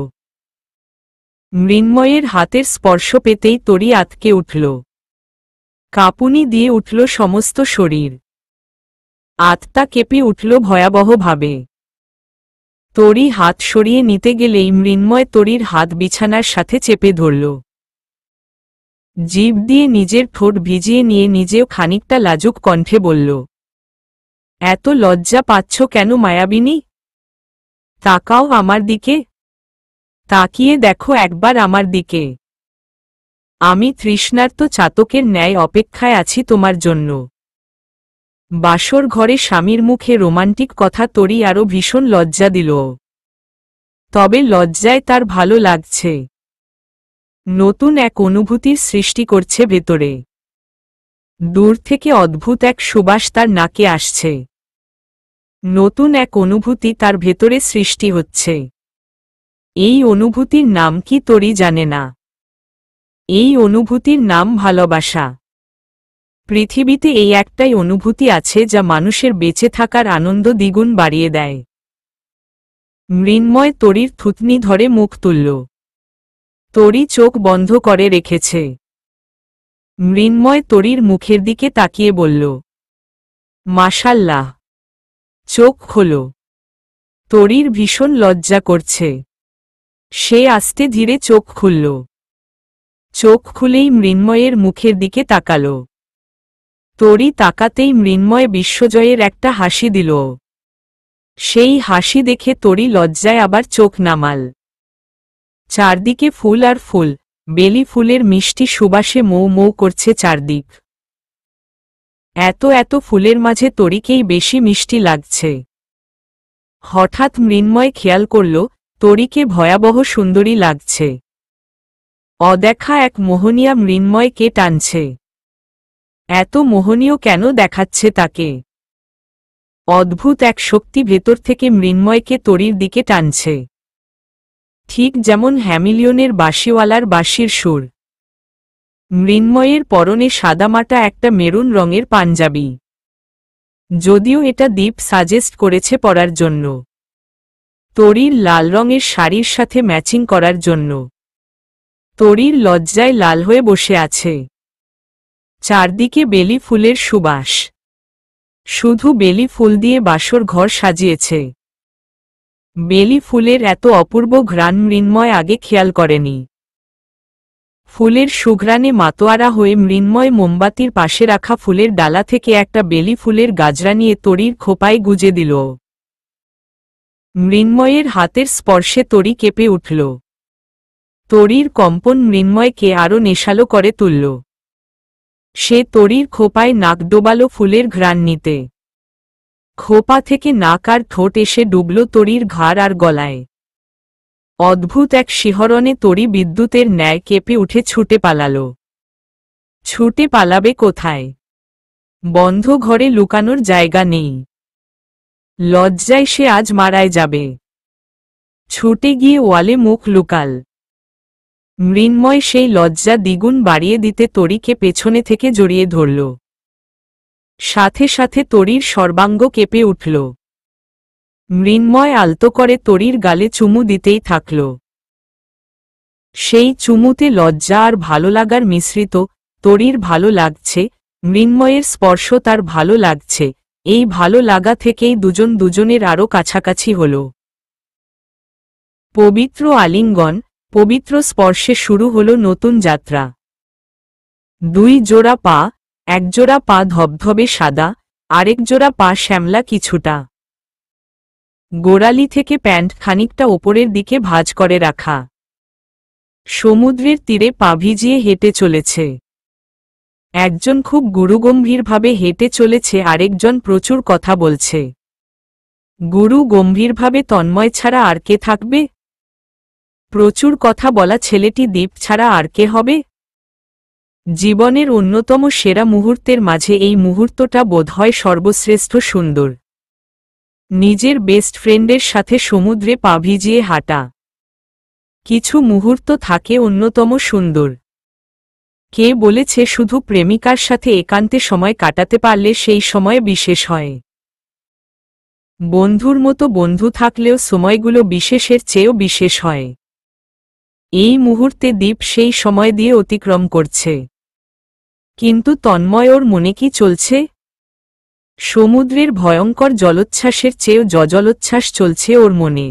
Speaker 1: মৃন্ময়ের হাতের স্পর্শ পেতেই তরী আতকে উঠল। কাঁপুনি দিয়ে উঠল সমস্ত শরীর। আত্মা কেঁপে উঠল ভয়াবহভাবে। তরী হাত সরিয়ে নিতে গেলেই মৃন্ময় তরীর হাত বিছানার সাথে চেপে ধরল। জিভ দিয়ে নিজের ঠোঁট ভিজিয়ে নিয়ে নিজেও খানিকটা লাজুক কণ্ঠে বলল, এত লজ্জা পাচ্ছ কেন মায়াবিনী? তাকাও আমার দিকে। তাকিয়ে দেখো একবার আমার দিকে। আমি তৃষ্ণার্ত চাতকের ন্যায় অপেক্ষায় আছি তোমার জন্য। বাসর ঘরে স্বামীর মুখে রোমান্টিক কথা তরী আরো ভীষণ লজ্জা দিল। তবে লজ্জায় তার ভালো লাগছে। নতুন এক অনুভূতির সৃষ্টি করছে ভেতরে। দূর থেকে অদ্ভুত এক সুবাস তার নাকে আসছে। নতুন এক অনুভূতি তার ভেতরে সৃষ্টি হচ্ছে। এই অনুভূতির নাম কি তরী জানে না। এই অনুভূতির নাম ভালোবাসা। পৃথিবীতে এই একটাই অনুভূতি আছে যা মানুষের বেঁচে থাকার আনন্দ দ্বিগুণ বাড়িয়ে দেয়। মৃন্ময় তরীর থুতনি ধরে মুখ তুলল। তরী চোখ বন্ধ করে রেখেছে। মৃন্ময় তরীর মুখের দিকে তাকিয়ে বলল, মাশাল্লাহ। চোখ খোলো। তরীর ভীষণ লজ্জা করছে। সে আস্তে ধীরে চোখ খুলল। চোখ খুলেই মৃন্ময়ের মুখের দিকে তাকাল। তরী তাকাতেই মৃন্ময় বিশ্বজয়ের একটা হাসি দিল। সেই হাসি দেখে তরী লজ্জায় আবার চোখ নামাল। চারদিকে ফুল আর ফুল, বেলি ফুলের মিষ্টি সুবাসে মৌ মৌ করছে চারদিক। এত এত ফুলের মাঝে তরীকেই বেশি মিষ্টি লাগছে। হঠাৎ মৃন্ময় খেয়াল করল, তরীকে ভয়াবহ সুন্দরী লাগছে। অদেখা এক মোহনীয়া মৃন্ময়কে টানছে। এত মোহনীয় কেন দেখাচ্ছে তাকে? অদ্ভুত এক শক্তি ভেতর থেকে মৃন্ময়কে তরীর দিকে টানছে। ঠিক যেমন হ্যামিলিয়নের বাঁশিওয়ালার বাঁশির সুর। মৃন্ময়ের পরনে সাদামাটা একটা মেরুন রঙের পাঞ্জাবি। যদিও এটা দীপ সাজেস্ট করেছে পরার জন্য। তরীর লাল রঙের শাড়ির সাথে ম্যাচিং করার জন্য। তরীর লজ্জায় লাল হয়ে বসে আছে। চারদিকে বেলি ফুলের সুবাস। শুধু বেলি ফুল দিয়ে বাসর ঘর সাজিয়েছে। বেলি ফুলের এত অপূর্ব ঘ্রাণ মৃন্ময় আগে খেয়াল করেনি। ফুলের সুঘ্রাণে মাতোয়ারা হয়ে মৃন্ময় মোমবাতির পাশে রাখা ফুলের ডালা থেকে একটা বেলি ফুলের গাজরা নিয়ে তরীর খোপায় গুজে দিল। মৃন্ময়ের হাতের স্পর্শে তরী কেঁপে উঠল। তরীর কম্পন মৃন্ময়কে আরো নেশালো করে তুলল। সে তরীর খোপায় নাক ডোবালো ফুলের ঘ্রাণ নিতে। খোপা থেকে নাক আর ঠোঁট এসে ডুবল তরীর ঘাড় আর গলায়। অদ্ভুত এক শিহরণে তরী বিদ্যুতের ন্যায় কেঁপে উঠে ছুটে পালাল। ছুটে পালাবে কোথায়? বন্ধ ঘরে লুকানোর জায়গা নেই। লজ্জায় সে আজ মারায় যাবে। ছুটে গিয়ে ওয়ালে মুখ লুকাল। মৃন্ময় সেই লজ্জা দ্বিগুণ বাড়িয়ে দিতে তরীকে পেছনে থেকে জড়িয়ে ধরল। সাথে সাথে তরীর সর্বাঙ্গ কেঁপে উঠল। মৃন্ময় আলতো করে তরীর গালে চুমু দিতেই থাকল। সেই চুমুতে লজ্জা আর ভালো লাগার মিশ্রিত। তরীর ভালো লাগছে, মৃন্ময়ের স্পর্শ তার ভালো লাগছে, এই ভালো লাগা থেকেই দুজন দুজনের আরও কাছাকাছি হল। পবিত্র আলিঙ্গন, পবিত্র স্পর্শে শুরু হল নতুন যাত্রা। দুই জোড়া পা, এক জোড়া পা ধবধবে সাদা, আরেক জোড়া পা শ্যামলা কিছুটা। গোড়ালি থেকে প্যান্ট খানিকটা ওপরের দিকে ভাঁজ করে রাখা। সমুদ্রের তীরে পা ভিজিয়ে হেঁটে চলেছে। একজন খুব গুরুগম্ভীরভাবে হেঁটে চলেছে, আরেকজন প্রচুর কথা বলছে। গুরু গম্ভীরভাবে তন্ময় ছাড়া আর কে থাকবে? প্রচুর কথা বলা ছেলেটি দীপ ছাড়া আর কে হবে? জীবনের অন্যতম সেরা মুহূর্তের মাঝে এই মুহূর্তটা বোধহয় সর্বশ্রেষ্ঠ সুন্দর। নিজের বেস্ট ফ্রেন্ডের সাথে সমুদ্রে পা ভিজিয়ে হাঁটা। কিছু মুহূর্ত থাকে অন্যতম সুন্দর। কে বলেছে শুধু প্রেমিকার সাথে একান্তে সময় কাটাতে পারলে সেই সময় বিশেষ হয়? বন্ধুর মতো বন্ধু থাকলেও সময়গুলো বিশেষের চেয়েও বিশেষ হয়। এই মুহূর্তে দীপ সেই সময় দিয়ে অতিক্রম করছে। কিন্তু তন্ময় ওর মনে কি চলছে? সমুদ্রের ভয়ঙ্কর জলোচ্ছ্বাসের চেয়েও জলোচ্ছ্বাস চলছে ওর মনে।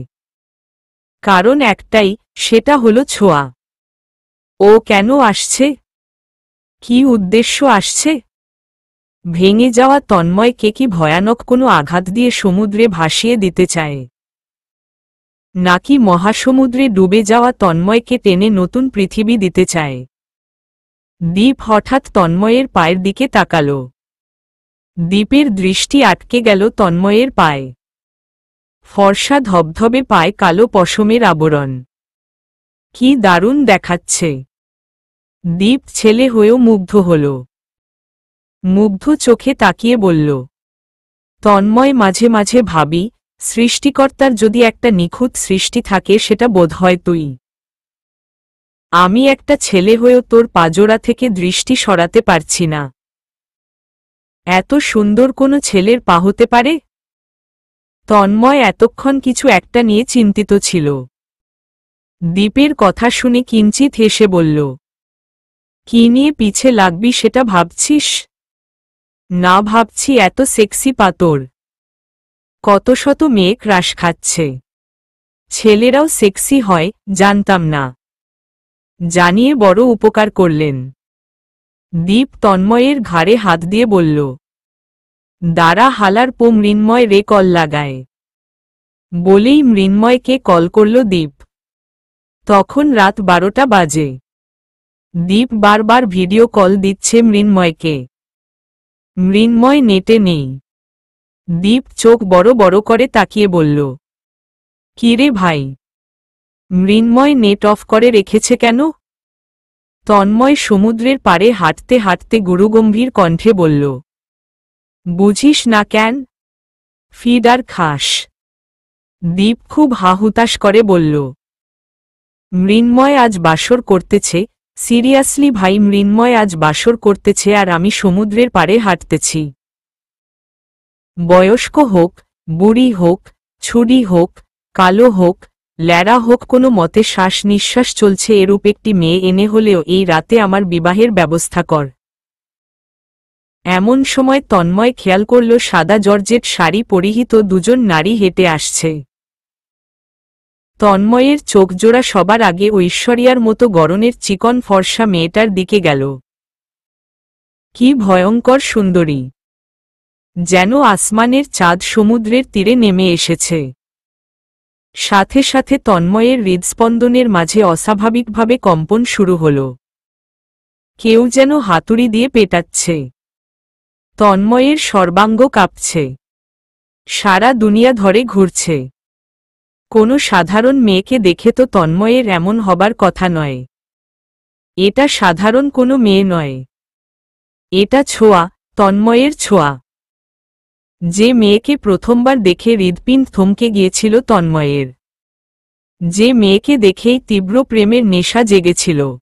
Speaker 1: কারণ একটাই, সেটা হলো ছোঁয়া। ও কেন আসছে? কি উদ্দেশ্য আসছে? ভেঙে যাওয়া তন্ময়কে কি ভয়ানক কোনো আঘাত দিয়ে সমুদ্রে ভাসিয়ে দিতে চায়? নাকি মহাসমুদ্রে ডুবে যাওয়া তন্ময়কে টেনে নতুন পৃথিবী দিতে চায়? দীপ হঠাৎ তন্ময়ের পায়ের দিকে তাকাল। দীপের দৃষ্টি আটকে গেল তন্ময়ের পায়ে। ফর্সা ধবধবে পায়ে কালো পশমের আবরণ। কি দারুণ দেখাচ্ছে! দীপ ছেলে হয়েও মুগ্ধ হল। মুগ্ধ চোখে তাকিয়ে বলল। তন্ময় মাঝে মাঝে ভাবি, সৃষ্টিকর্তার যদি একটা নিখুঁত সৃষ্টি থাকে সেটা বোধহয় তুই। আমি একটা ছেলে হয়েও তোর পাজোড়া থেকে দৃষ্টি সরাতে পারছি না। এত সুন্দর কোনো ছেলের পা হতে পারে? তন্ময় এতক্ষণ কিছু একটা নিয়ে চিন্তিত ছিল। দীপের কথা শুনে কিঞ্চিত হেসে বলল, কি নিয়ে পিছে লাগবি সেটা ভাবছিস? না ভাবছি, এত সেক্সি পা তোর। কত শত মেয়ে ক্রাশ খাচ্ছে। ছেলেরাও সেক্সি হয়, জানতাম না। জানিয়ে বড় উপকার করলেন। দীপ তন্ময়ের ঘাড়ে হাত দিয়ে বলল, দাঁড়া হালার পো মৃন্ময় রে কল লাগায়। বলেই মৃন্ময়কে কল করল দীপ। তখন রাত 12টা বাজে। দীপ বারবার ভিডিও কল দিচ্ছে মৃন্ময়কে। মৃন্ময় নেটে নেই। দীপ চোখ বড় বড় করে তাকিয়ে বলল, কি রে ভাই, মৃন্ময় নেট অফ করে রেখেছে কেন? তন্ময় সমুদ্রের পাড়ে হাঁটতে হাঁটতে গুরুগম্ভীর কণ্ঠে বলল, বুঝিস না কেন? ফিড আর খাস। দীপ খুব হাহুতাশ করে বলল, মৃন্ময় আজ বাসর করতেছে। সিরিয়াসলি ভাই, মৃন্ময় আজ বাসর করতেছে আর আমি সমুদ্রের পাড়ে হাঁটতেছি। বয়স্ক হোক, বুড়ি হোক, ছুরি হোক, কালো হোক, ল্যাড়া হোক, কোনো মতে শ্বাস নিঃশ্বাস চলছে এরূপ একটি মেয়ে এনে হলেও এই রাতে আমার বিবাহের ব্যবস্থা কর। এমন সময় তন্ময় খেয়াল করল সাদা জর্জেট শাড়ি পরিহিত দুজন নারী হেঁটে আসছে। তন্ময়ের চোখজোড়া সবার আগে ঐশ্বরিয়ার মতো গড়নের চিকন ফর্সা মেয়েটার দিকে গেল। কি ভয়ঙ্কর সুন্দরী! যেন আসমানের চাঁদ সমুদ্রের তীরে নেমে এসেছে। সাথে সাথে তন্ময়ের হৃদস্পন্দনের মাঝে অস্বাভাবিকভাবে কম্পন শুরু হল। কেউ যেন হাতুড়ি দিয়ে পেটাচ্ছে। তন্ময়ের সর্বাঙ্গ কাঁপছে। সারা দুনিয়া ধরে ঘুরছে। কোনো সাধারণ মেয়েকে দেখে তো তন্ময়ের এমন হবার কথা নয়। এটা সাধারণ কোনো মেয়ে নয়। এটা ছোঁয়া, তন্ময়ের ছোঁয়া। যে মেয়েকে প্রথমবার দেখে হৃৎপিণ্ড থমকে গিয়েছিল তন্ময়ের। যে মেয়েকে দেখেই তীব্র প্রেমের নেশা জেগেছিল।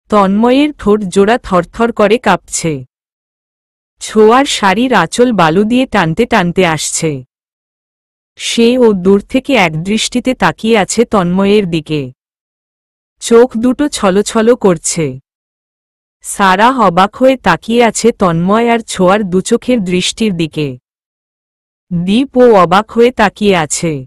Speaker 1: তন্ময়ের ঠোঁট জোড়া থরথর করে কাঁপছে। ছোঁয়ার শাড়ির আঁচল বালু দিয়ে টানতে টানতে আসছে। সে ও দূর থেকে একদৃষ্টিতে তাকিয়ে আছে তন্ময়ের দিকে। চোখ দুটো ছলছল করছে। সারাহ অবাক হয়ে তাকিয়ে আছে তন্ময় আর ছোঁয়ার দুচোখের দৃষ্টির দিকে। দীপও অবাক হয়ে তাকিয়ে আছে।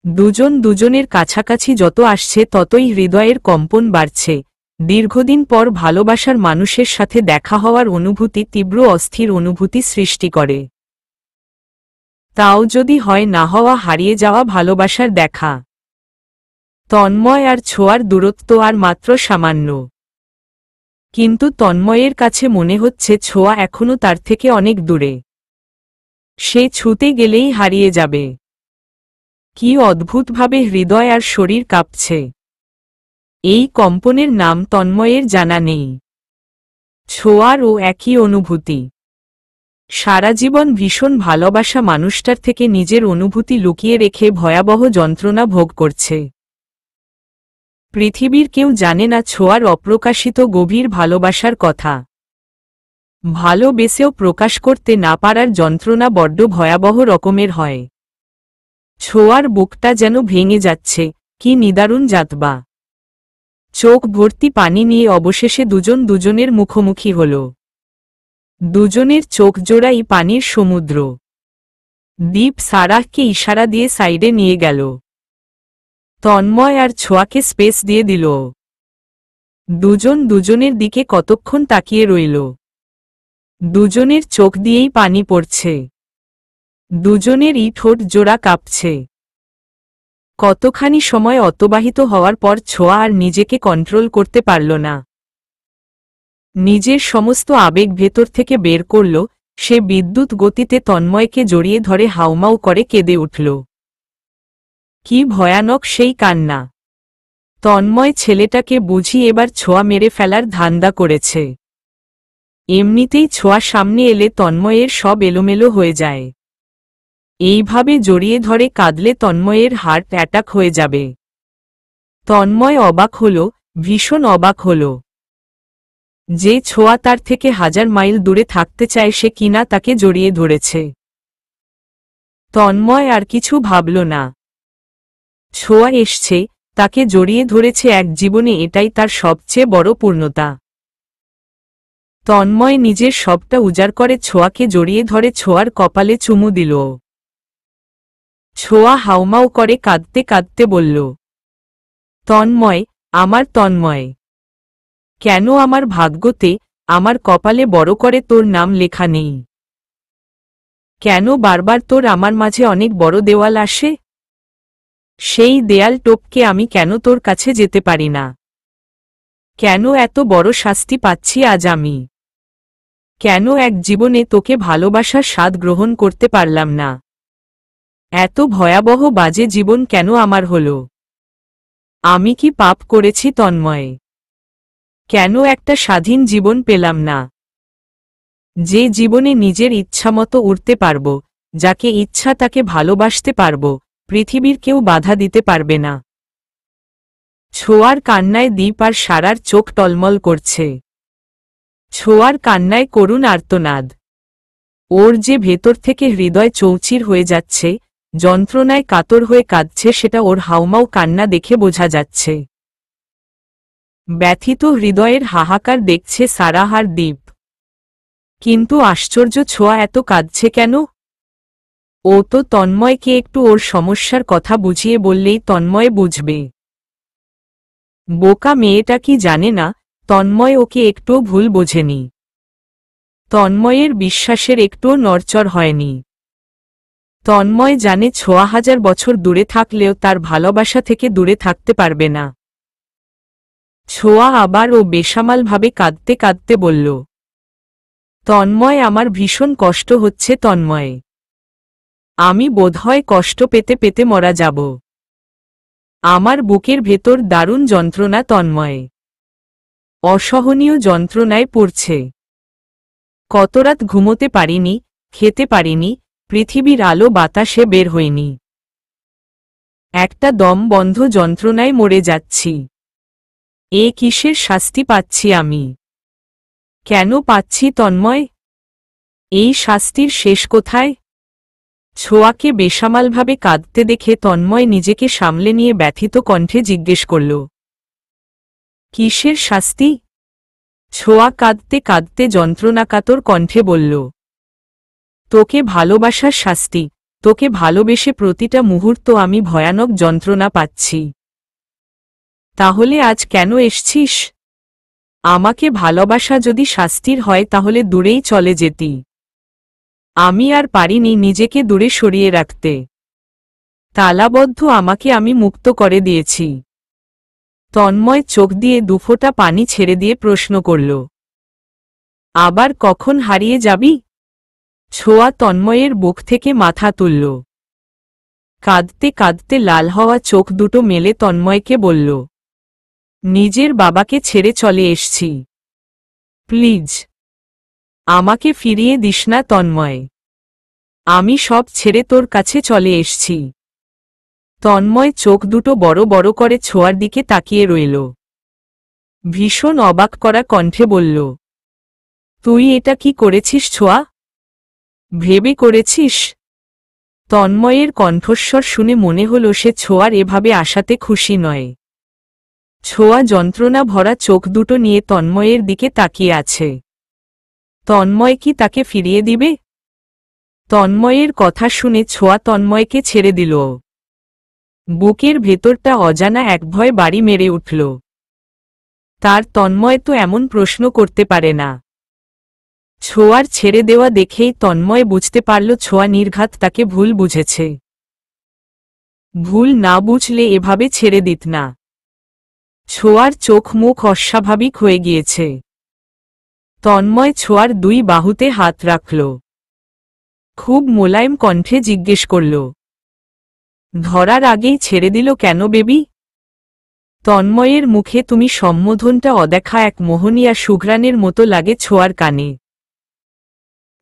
Speaker 1: দুজন দুজনের কাছাকাছি যত আসছে ততই হৃদয়ের কম্পন বাড়ছে। দীর্ঘদিন পর ভালোবাসার মানুষের সাথে দেখা হওয়ার অনুভূতি তীব্র অস্থির অনুভূতি সৃষ্টি করে। তাও যদি হয় না হওয়া হারিয়ে যাওয়া ভালোবাসার দেখা। তন্ময় আর ছোঁয়ার দূরত্ব আর মাত্র সামান্য। কিন্তু তন্ময়ের কাছে মনে হচ্ছে ছোঁয়া এখনো তার থেকে অনেক দূরে। সে ছুঁতে গেলেই হারিয়ে যাবে। কি অদ্ভুতভাবে হৃদয় আর শরীর কাঁপছে। এই কম্পনের নাম তন্ময়ের জানা নেই। ছোঁয়ারও একই অনুভূতি। সারা জীবন ভীষণ ভালোবাসা মানুষটার থেকে নিজের অনুভূতি লুকিয়ে রেখে ভয়াবহ যন্ত্রণা ভোগ করছে। পৃথিবীর কেউ জানে না ছোঁয়ার অপ্রকাশিত গভীর ভালোবাসার কথা। ভালোবেসেও প্রকাশ করতে না পারার যন্ত্রণা বড্ড ভয়াবহ রকমের হয়। ছোঁয়ার বুকটা যেন ভেঙে যাচ্ছে। কি নিদারুণ যাতবা। চোখ ভর্তি পানি নিয়ে অবশেষে দুজন দুজনের মুখোমুখি হল। দুজনের চোখ জোড়াই পানির সমুদ্র। দীপ সারাহকে ইশারা দিয়ে সাইডে নিয়ে গেল। তন্ময় আর ছোঁয়াকে স্পেস দিয়ে দিল। দুজন দুজনের দিকে কতক্ষণ তাকিয়ে রইল। দুজনের চোখ দিয়েই পানি পড়ছে। দুজনেরই ঠোঁট জোড়া কাঁপছে। কতখানি সময় অতিবাহিত হওয়ার পর ছোঁয়া আর নিজেকে কন্ট্রোল করতে পারল না। নিজের সমস্ত আবেগ ভেতর থেকে বের করল। সে বিদ্যুৎ গতিতে তন্ময়কে জড়িয়ে ধরে হাউমাউ করে কেঁদে উঠল। কি ভয়ানক সেই কান্না। তন্ময় ছেলেটাকে বুঝি এবার ছোঁয়া মেরে ফেলার ধান্দা করেছে। এমনিতেই ছোঁয়া সামনে এলে তন্ময়ের সব এলোমেলো হয়ে যায়। এইভাবে জড়িয়ে ধরে কাঁদলে তন্ময়ের হার্ট অ্যাটাক হয়ে যাবে। তন্ময় অবাক হল, ভীষণ অবাক হল। যে ছোঁয়া তার থেকে 1000 মাইল দূরে থাকতে চায় সে কিনা তাকে জড়িয়ে ধরেছে। তন্ময় আর কিছু ভাবল না। ছোঁয়া এসছে, তাকে জড়িয়ে ধরেছে এক জীবনে, এটাই তার সবচেয়ে বড় পূর্ণতা। তন্ময় নিজের সবটা উজাড় করে ছোঁয়াকে জড়িয়ে ধরে ছোঁয়ার কপালে চুমু দিল। ছোঁয়া হাউমাউ করে কাঁদতে কাঁদতে বলল, তন্ময়, আমার তন্ময়, কেন আমার ভাগ্যতে, আমার কপালে বড় করে তোর নাম লেখা নেই? কেন বারবার তোর আমার মাঝে অনেক বড় দেওয়াল আসে? সেই দেয়াল টপকে আমি কেন তোর কাছে যেতে পারি না? কেন এত বড় শাস্তি পাচ্ছি আজ আমি? কেন এক জীবনে তোকে ভালোবাসার স্বাদ গ্রহণ করতে পারলাম না? এত ভয়াবহ বাজে জীবন কেন আমার হলো? আমি কি পাপ করেছি তন্ময়? কেন একটা স্বাধীন জীবন পেলাম না? যে জীবনে নিজের ইচ্ছামতো উড়তে পারব, যাকে ইচ্ছা তাকে ভালোবাসতে পারব, পৃথিবীর কেউ বাধা দিতে পারবে না। ছোঁয়ার কান্নায় দীপ আর সারার চোখ টলমল করছে। ছোঁয়ার কান্নায় করুণ আর্তনাদ। ওর যে ভেতর থেকে হৃদয় চৌচির হয়ে যাচ্ছে, যন্ত্রণায় কাতর হয়ে কাঁদছে, সেটা ওর হাউমাউ কান্না দেখে বোঝা যাচ্ছে। ব্যথিত হৃদয়ের হাহাকার দেখছে সারাহ আর দীপ। কিন্তু আশ্চর্য, ছোঁয়া এত কাঁদছে কেন? ও তো তন্ময়কে একটু ওর সমস্যার কথা বুঝিয়ে বললেই তন্ময় বুঝবে। বোকা মেয়েটা কি জানে না, তন্ময় ওকে একটুও ভুল বোঝেনি। তন্ময়ের বিশ্বাসের একটুও নড়চড় হয়নি। তন্ময় জানে ছোঁয়া 1000 বছর দূরে থাকলেও তার ভালোবাসা থেকে দূরে থাকতে পারবে না। ছোঁয়া আবার ও বেসামালভাবে কাঁদতে কাঁদতে বলল, তন্ময় আমার ভীষণ কষ্ট হচ্ছে তন্ময়। আমি বোধহয় কষ্ট পেতে পেতে মরা যাব। আমার বুকের ভেতর দারুণ যন্ত্রণা তন্ময়। অসহনীয় যন্ত্রণায় পড়ছে। কত রাত ঘুমোতে পারিনি, খেতে পারিনি, পৃথিবীর আলো বাতাসে বের হইনি। একটা দম বন্ধ যন্ত্রণায় মরে যাচ্ছি। এ কিসের শাস্তি পাচ্ছি আমি? কেন পাচ্ছি তন্ময়? এই শাস্তির শেষ কোথায়? ছোঁয়াকে বেসামালভাবে কাঁদতে দেখে তন্ময় নিজেকে সামলে নিয়ে ব্যথিত কণ্ঠে জিজ্ঞেস করল, কিসের শাস্তি? ছোঁয়া কাঁদতে কাঁদতে যন্ত্রণাকাতর কণ্ঠে বলল, তোকে ভালোবাসার শাস্তি। তোকে ভালোবেসে প্রতিটা মুহূর্ত আমি ভয়ানক যন্ত্রণা পাচ্ছি। তাহলে আজ কেন এসছিস? আমাকে ভালোবাসা যদি শাস্তির হয় তাহলে দূরেই চলে যেতি। আমি আর পারিনি নিজেকে দূরে সরিয়ে রাখতে। তালাবদ্ধ আমাকে আমি মুক্ত করে দিয়েছি। তন্ময় চোখ দিয়ে দুফোঁটা পানি ছেড়ে দিয়ে প্রশ্ন করল, আবার কখন হারিয়ে যাবি? ছোঁয়া তন্ময়ের বুক থেকে মাথা তুলল। কাঁদতে কাঁদতে লাল হওয়া চোখ দুটো মেলে তন্ময়কে বলল, নিজের বাবাকে ছেড়ে চলে এসছি। প্লিজ আমাকে ফিরিয়ে দিস না তন্ময়। আমি সব ছেড়ে তোর কাছে চলে এসছি। তন্ময় চোখ দুটো বড় বড় করে ছোঁয়ার দিকে তাকিয়ে রইল। ভীষণ অবাক করা কণ্ঠে বলল, তুই এটা কি করেছিস ছোঁয়া? ভেবে করেছিস? তন্ময়ের কণ্ঠস্বর শুনে মনে হল সে ছোঁয়ার এভাবে আসাতে খুশি নয়। ছোঁয়া যন্ত্রণা ভরা চোখ দুটো নিয়ে তন্ময়ের দিকে তাকিয়ে আছে। তন্ময় কি তাকে ফিরিয়ে দিবে? তন্ময়ের কথা শুনে ছোঁয়া তন্ময়কে ছেড়ে দিল। বুকের ভেতরটা অজানা এক ভয় বাড়ি মেরে উঠল। তার তন্ময় তো এমন প্রশ্ন করতে পারে না। ছোঁয়ার ছেড়ে দেওয়া দেখেই তন্ময় বুঝতে পারল ছোঁয়া নির্ঘাত তাকে ভুল বুঝেছে। ভুল না বুঝলে এভাবে ছেড়ে দিত না। ছোঁয়ার চোখ মুখ অস্বাভাবিক হয়ে গিয়েছে। তন্ময় ছোঁয়ার দুই বাহুতে হাত রাখল। খুব মোলায়েম কণ্ঠে জিজ্ঞেস করল, ধরার আগেই ছেড়ে দিল কেন বেবি? তন্ময়ের মুখে তুমি সম্বোধনটা অদেখা এক মোহনীয়া সুঘ্রাণের মতো লাগে ছোঁয়ার কানে।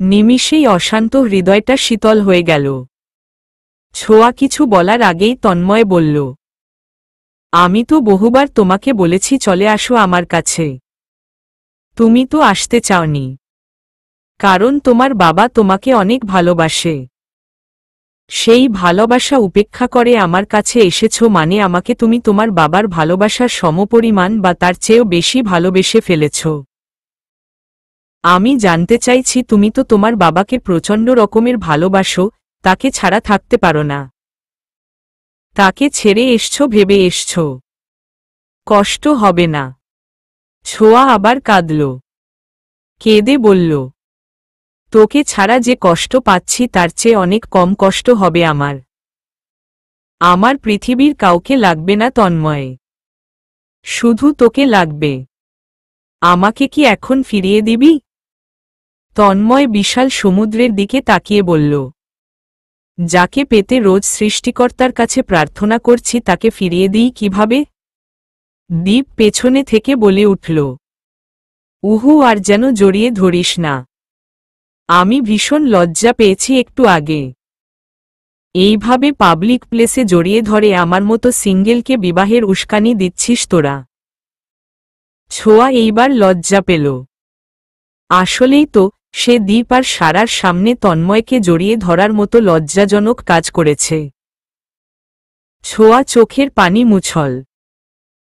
Speaker 1: নিমিষেই অশান্ত হৃদয়টা শীতল হয়ে গেল। ছোঁয়া কিছু বলার আগেই তন্ময় বলল, আমি তো বহুবার তোমাকে বলেছি চলে আসো আমার কাছে। তুমি তো আসতে চাওনি। কারণ তোমার বাবা তোমাকে অনেক ভালোবাসে। সেই ভালোবাসা উপেক্ষা করে আমার কাছে এসেছো মানে আমাকে তুমি তোমার বাবার ভালোবাসার সমপরিমাণ বা তার চেয়েও বেশি ভালোবেসে ফেলেছ। আমি জানতে চাইছি তুমি তো তোমার বাবাকে প্রচণ্ড রকমের ভালোবাসো, তাকে ছাড়া থাকতে পারো না। তাকে ছেড়ে এসছো ভেবে এসছো। কষ্ট হবে না? ছোঁয়া আবার কাঁদল। কেঁদে বলল, তোকে ছাড়া যে কষ্ট পাচ্ছি তার চেয়ে অনেক কম কষ্ট হবে আমার। আমার পৃথিবীর কাউকে লাগবে না তন্ময়। শুধু তোকে লাগবে। আমাকে কি এখন ফিরিয়ে দিবি? তন্ময় বিশাল সমুদ্রের দিকে তাকিয়ে বলল, যাকে পেতে রোজ সৃষ্টিকর্তার কাছে প্রার্থনা করছি তাকে ফিরিয়ে দিই কিভাবে? দ্বীপ পেছনে থেকে বলে উঠল, উহু আর যেন জড়িয়ে ধরিস না। আমি ভীষণ লজ্জা পেয়েছি একটু আগে। এইভাবে পাবলিক প্লেসে জড়িয়ে ধরে আমার মতো সিঙ্গেলকে বিবাহের উস্কানি দিচ্ছিস তোরা। ছোঁয়া এইবার লজ্জা পেল। আসলেই তো সে দ্বীপ আর সারার সামনে তন্ময়কে জড়িয়ে ধরার মতো লজ্জাজনক কাজ করেছে। ছোঁয়া চোখের পানি মুছল।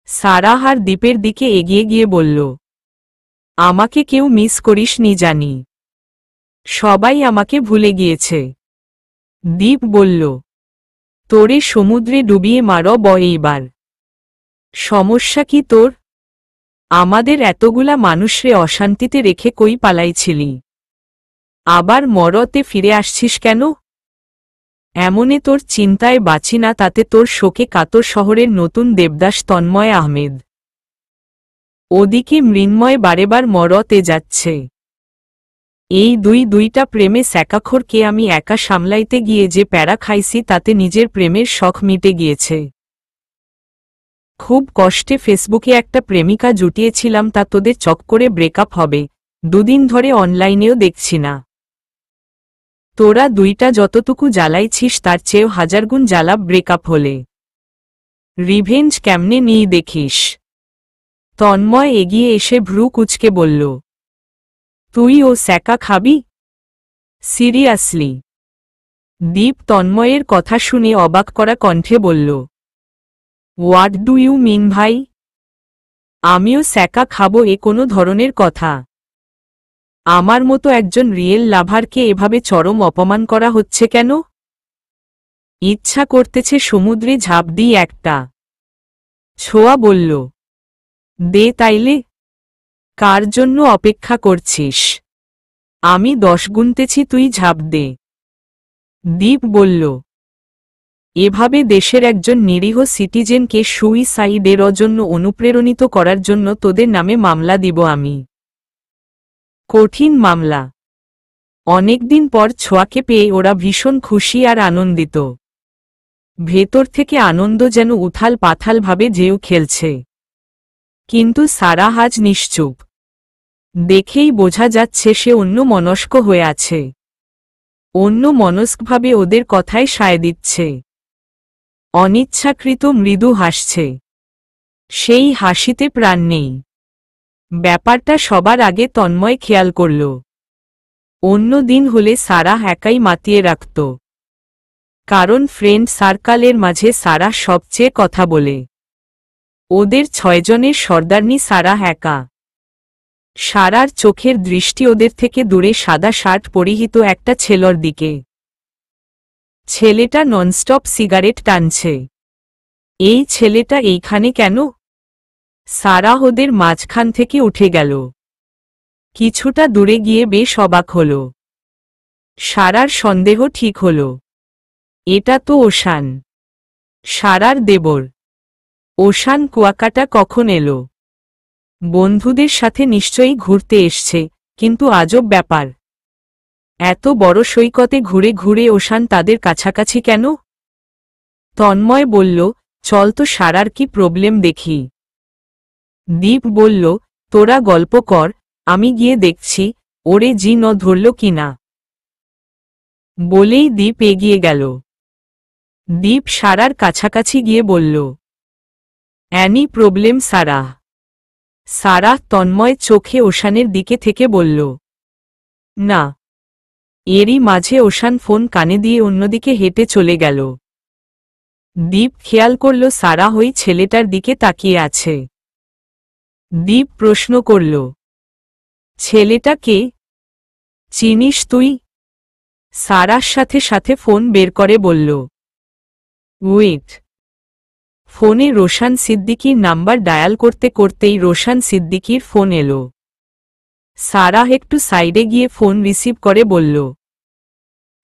Speaker 1: সারা আর দ্বীপের দিকে এগিয়ে গিয়ে বলল, আমাকে কেউ মিস করিসনি জানি। সবাই আমাকে ভুলে গিয়েছে। দ্বীপ বলল, তোরে সমুদ্রে ডুবিয়ে মারব এইবার। সমস্যা কি তোর? আমাদের এতগুলা মানুষরে অশান্তিতে রেখে কই পালাইছিলি? আবার মরতে ফিরে আসছিস কেন? এমনে তোর চিন্তায় বাঁচি না, তাতে তোর শোকে কাতর শহরের নতুন দেবদাস তন্ময় আহমেদ। ওদিকে মৃন্ময় বারেবার মরতে যাচ্ছে। এই দুইটা প্রেমে স্যাকাখোরকে আমি একা সামলাইতে গিয়ে যে প্যারা খাইছি তাতে নিজের প্রেমের শখ মিটে গিয়েছে। খুব কষ্টে ফেসবুকে একটা প্রেমিকা জুটিয়েছিলাম, তা তোদের চক্করে ব্রেকআপ হবে। দুদিন ধরে অনলাইনেও দেখছি না। তোরা দুইটা যতটুকু জ্বালাইছিস তার চেয়েও হাজারগুণ জ্বালাব ব্রেকআপ হলে। রিভেঞ্জ কেমনে নিয়ে দেখিস। তন্ময় এগিয়ে এসে ভ্রু কুঁচকে বলল, তুই ও স্যাকা খাবি? সিরিয়াসলি? দীপ তন্ময়ের কথা শুনে অবাক করা কণ্ঠে বলল, হোয়াট ডু ইউ মিন ভাই? আমিও স্যাকা খাবো, এ কোনো ধরনের কথা? আমার মতো একজন রিয়েল লাভারকে এভাবে চরম অপমান করা হচ্ছে কেন? ইচ্ছা করতেছে সমুদ্রে ঝাঁপ দিই একটা। ছোঁয়া বলল, দে তাইলে। কার জন্য অপেক্ষা করছিস? আমি 10 গুনতেছি, তুই ঝাঁপ দে। দীপ বলল, এভাবে দেশের একজন নিরীহ সিটিজেনকে সুইসাইডের জন্য অনুপ্রেরণিত করার জন্য তোদের নামে মামলা দিব আমি। কঠিন মামলা। অনেকদিন পর ছোঁয়াকে পেয়ে ওরা ভীষণ খুশি আর আনন্দিত। ভেতর থেকে আনন্দ যেন উথাল পাথাল ভাবে ঢেউ খেলছে। কিন্তু সারা আজ নিশ্চুপ। দেখেই বোঝা যাচ্ছে সে অন্য মনস্ক হয়ে আছে। অন্য মনস্কভাবে ওদের কথায় সায় দিচ্ছে। অনিচ্ছাকৃত মৃদু হাসছে। সেই হাসিতে প্রাণ নেই। ব্যাপারটা সবার আগে তন্ময় খেয়াল করল। অন্য দিন হলে সারা একাই মাতিয়ে রাখত। কারণ ফ্রেন্ড সার্কালের মাঝে সারা সবচেয়ে কথা বলে। ওদের 6 জনের সর্দারনি সারা একা। সারার চোখের দৃষ্টি ওদের থেকে দূরে সাদা শার্ট পরিহিত একটা ছেলের দিকে। ছেলেটা ননস্টপ সিগারেট টানছে। এই ছেলেটা এইখানে কেন? সারা ওদের মাঝখান থেকে উঠে গেল। কিছুটা দূরে গিয়ে বেশ অবাক হল। সারার সন্দেহ ঠিক হল। এটা তো ওশান, সারার দেবর। ওশান কুয়াকাটা কখন এলো? বন্ধুদের সাথে নিশ্চয়ই ঘুরতে এসছে, কিন্তু আজব ব্যাপার। এত বড় সৈকতে ঘুরে ঘুরে ওশান তাদের কাছাকাছি কেন? তন্ময় বলল, চল তো সারার কি প্রবলেম দেখি। দীপ বলল, তোরা গল্প কর, আমি গিয়ে দেখছি ওরে জি ন ধরল কিনা। বলেই দীপ এগিয়ে গেল। দীপ সারার কাছাকাছি গিয়ে বলল, অ্যানি প্রবলেম সারা? সারা তন্ময় চোখে ওশানের দিকে থেকে বলল, না। এরই মাঝে ওশান ফোন কানে দিয়ে অন্যদিকে হেঁটে চলে গেল। দীপ খেয়াল করল সারা ওই ছেলেটার দিকে তাকিয়ে আছে। দীপ প্রশ্ন করল, ছেলেটা কে? চিনিস তুই? সারার সাথে সাথে ফোন বের করে বলল, ওয়েট। ফোনে রোশান সিদ্দিকীর নাম্বার ডায়াল করতে করতেই রোশান সিদ্দিকীর ফোন এলো। সারা একটু সাইডে গিয়ে ফোন রিসিভ করে বলল।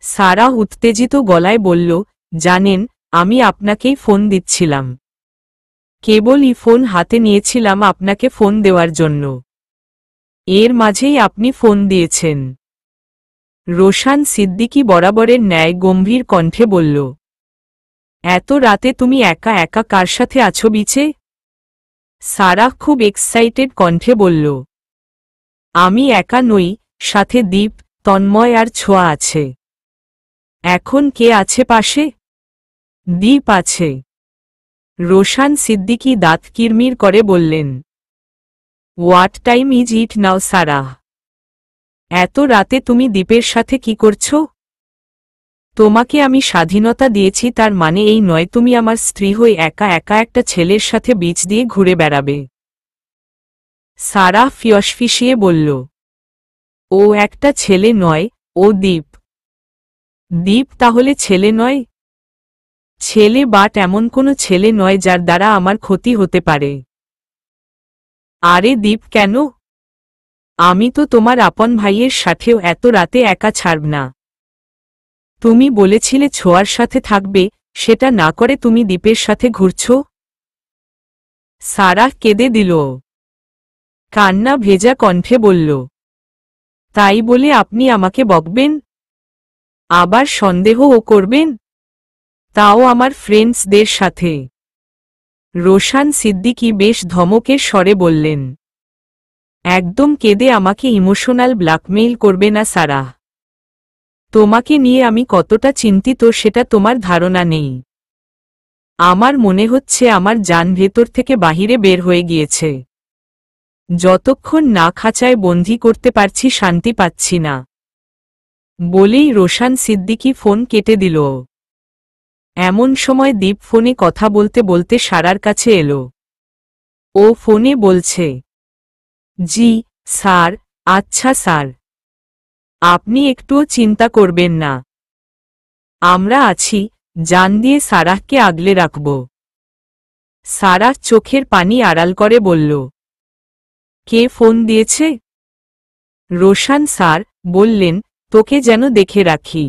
Speaker 1: সারা উত্তেজিত গলায় বলল, জানেন, আমি আপনাকেই ফোন দিচ্ছিলাম। কেবলই ফোন হাতে নিয়েছিলাম আপনাকে ফোন দেওয়ার জন্য। এর মাঝেই আপনি ফোন দিয়েছেন। রোশান সিদ্দিকী বরাবরের ন্যায় গম্ভীর কণ্ঠে বলল, এত রাতে তুমি একা একা কার সাথে আছো বিচে? সারা খুব এক্সাইটেড কণ্ঠে বলল, আমি একা নই, সাথে দীপ, তন্ময় আর ছোঁয়া আছে। এখন কে আছে পাশে? দীপ আছে। রোশান সিদ্দিকী দাঁত কিরমির করে বললেন, হোয়াট টাইম ইজ ইট নাও সারা? এত রাতে তুমি দীপের সাথে কি করছো? তোমাকে আমি স্বাধীনতা দিয়েছি, তার মানে এই নয় তুমি আমার স্ত্রী হয়ে একা একা একটা ছেলের সাথে বিচ দিয়ে ঘুরে বেড়াবে। সারা ফিসফিসিয়ে বলল, ও একটা ছেলে নয়, ও দীপ। দীপ তাহলে ছেলে নয়? ছেলে বাট এমন কোনো ছেলে নয় যার দ্বারা আমার ক্ষতি হতে পারে। আরে দীপ কেন? আমি তো তোমার আপন ভাইয়ের সাথেও এত রাতে একা ছাড়ব না। তুমি বলেছিলে ছোঁয়ার সাথে থাকবে, সেটা না করে তুমি দীপের সাথে ঘুরছ। সারাহ কেঁদে দিল। কান্না ভেজা কণ্ঠে বলল, তাই বলে আপনি আমাকে বকবেন? আবার সন্দেহও করবেন? তাও আমার ফ্রেন্ডসদের সাথে। রোশান সিদ্দিকী বেশ ধমকের স্বরে বললেন, একদম কেঁদে আমাকে ইমোশনাল ব্ল্যাকমেইল করবে না সারাহ। তোমাকে নিয়ে আমি কতটা চিন্তিত সেটা তোমার ধারণা নেই। আমার মনে হচ্ছে আমার জান ভেতর থেকে বাহিরে বের হয়ে গিয়েছে। যতক্ষণ না খাঁচায় বন্দী করতে পারছি শান্তি পাচ্ছি না। বলেই রোশান সিদ্দিকী ফোন কেটে দিল। এমন সময় দীপ ফোনে কথা বলতে বলতে সারার কাছে এলো। ও ফোনে বলছে, জি স্যার। আচ্ছা স্যার, আপনি একটুও চিন্তা করবেন না, আমরা আছি, জান দিয়ে সারাহকে আগলে রাখব। সারাহ চোখের পানি আড়াল করে বলল, কে ফোন দিয়েছে? রোশান স্যার বললেন, তোকে যেন দেখে রাখি,